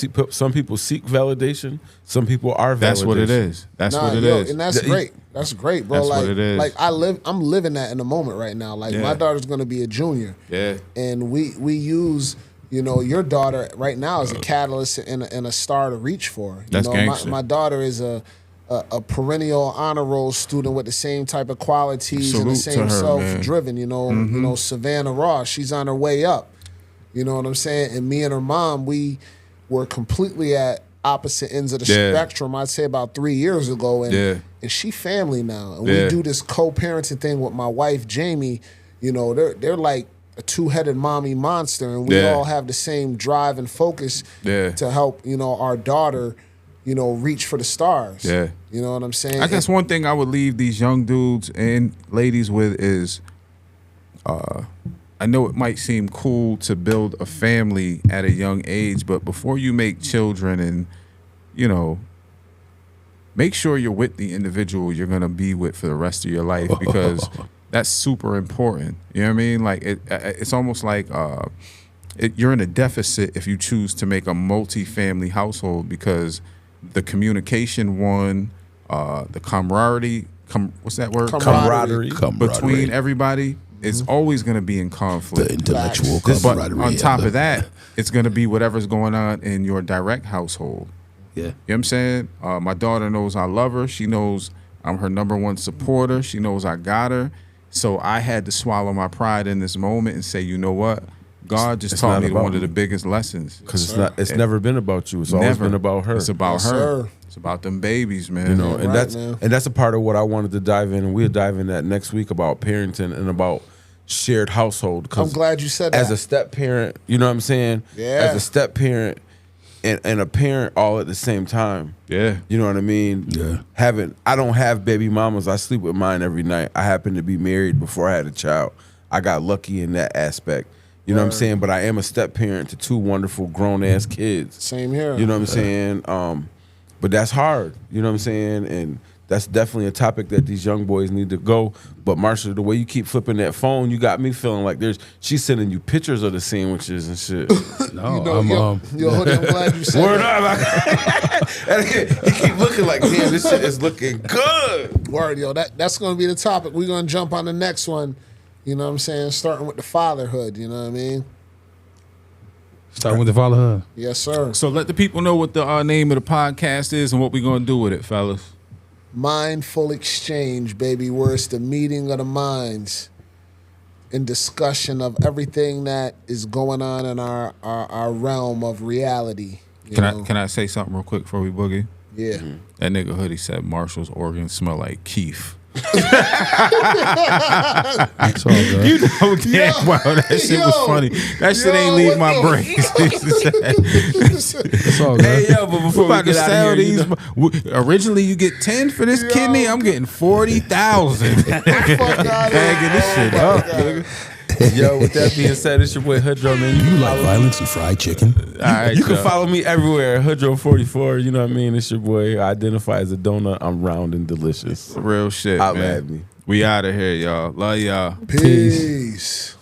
people seek validation. Some people are validation. That's what it is. That's what it is. And that's great. That's great, bro. That's like, what it is. Like I'm living that in the moment right now. Like my daughter's gonna be a junior. Yeah. And we use, you know, your daughter right now as a catalyst and a star to reach for. That's gangster. My daughter is a perennial honor roll student with the same type of qualities and the same self-driven. You know, you know, Savannah Ross. She's on her way up. You know what I'm saying? And me and her mom, we were completely at opposite ends of the spectrum, I'd say about 3 years ago. And she family now. And we do this co-parenting thing with my wife, Jamie. You know, they're like a two-headed mommy monster. And we all have the same drive and focus to help, you know, our daughter, you know, reach for the stars. Yeah. You know what I'm saying? I guess one thing I would leave these young dudes and ladies with is I know it might seem cool to build a family at a young age, but before you make children and, you know, make sure you're with the individual you're going to be with for the rest of your life because that's super important. You know what I mean? Like, it's almost like you're in a deficit if you choose to make a multi-family household because the communication the camaraderie, what's that word? Camaraderie. Between everybody. It's always going to be in conflict. The intellectual camaraderie. But on top of that, it's going to be whatever's going on in your direct household. Yeah. You know what I'm saying? My daughter knows I love her. She knows I'm her #1 supporter. She knows I got her. So I had to swallow my pride in this moment and say, you know what? God just taught me one of the biggest lessons. Because it's never been about you. It's always been about her. It's about her. It's about them babies, man. You know, and that's a part of what I wanted to dive in, and we'll dive in that next week about parenting and about shared household. I'm glad you said that. As a step parent, you know what I'm saying? Yeah. As a step parent and a parent all at the same time. Yeah. You know what I mean? Yeah. I don't have baby mamas. I sleep with mine every night. I happen to be married before I had a child. I got lucky in that aspect. You know what I'm saying? But I am a step parent to 2 wonderful grown ass kids. Same here. You know what I'm saying? But that's hard. You know what I'm saying? And that's definitely a topic that these young boys need to go. But Marsha, the way you keep flipping that phone, you got me feeling like she's sending you pictures of the sandwiches and shit. No, you know, I'm glad you said Word that. up. You keep looking like, damn, this shit is looking good. Word, yo. That's going to be the topic. We're going to jump on the next one. You know what I'm saying? Starting with the fatherhood, you know what I mean? Starting with the fatherhood. Yes, sir. So let the people know what the name of the podcast is and what we're going to do with it, fellas. mindful exchange, baby, where it's the meeting of the minds in discussion of everything that is going on in our realm of reality. Can I say something real quick before we boogie? Yeah. That nigga Hoodie said Marshall's organs smell like Keith. It's all good. You know damn well that shit was funny. That shit ain't leave my brain. It's all good. Hey, yo, but before we get out of here, Originally, you get 10 for this kidney. I'm getting 40,000. Bagging this shit up, nigga. Yo, with that being said, it's your boy Hoodrow, man. You like violence and fried chicken? All right, You can follow me everywhere, Hoodrow44. You know what I mean? It's your boy. I identify as a donut. I'm round and delicious. Real shit, Holla man. at me. We out of here, y'all. Love y'all. Peace.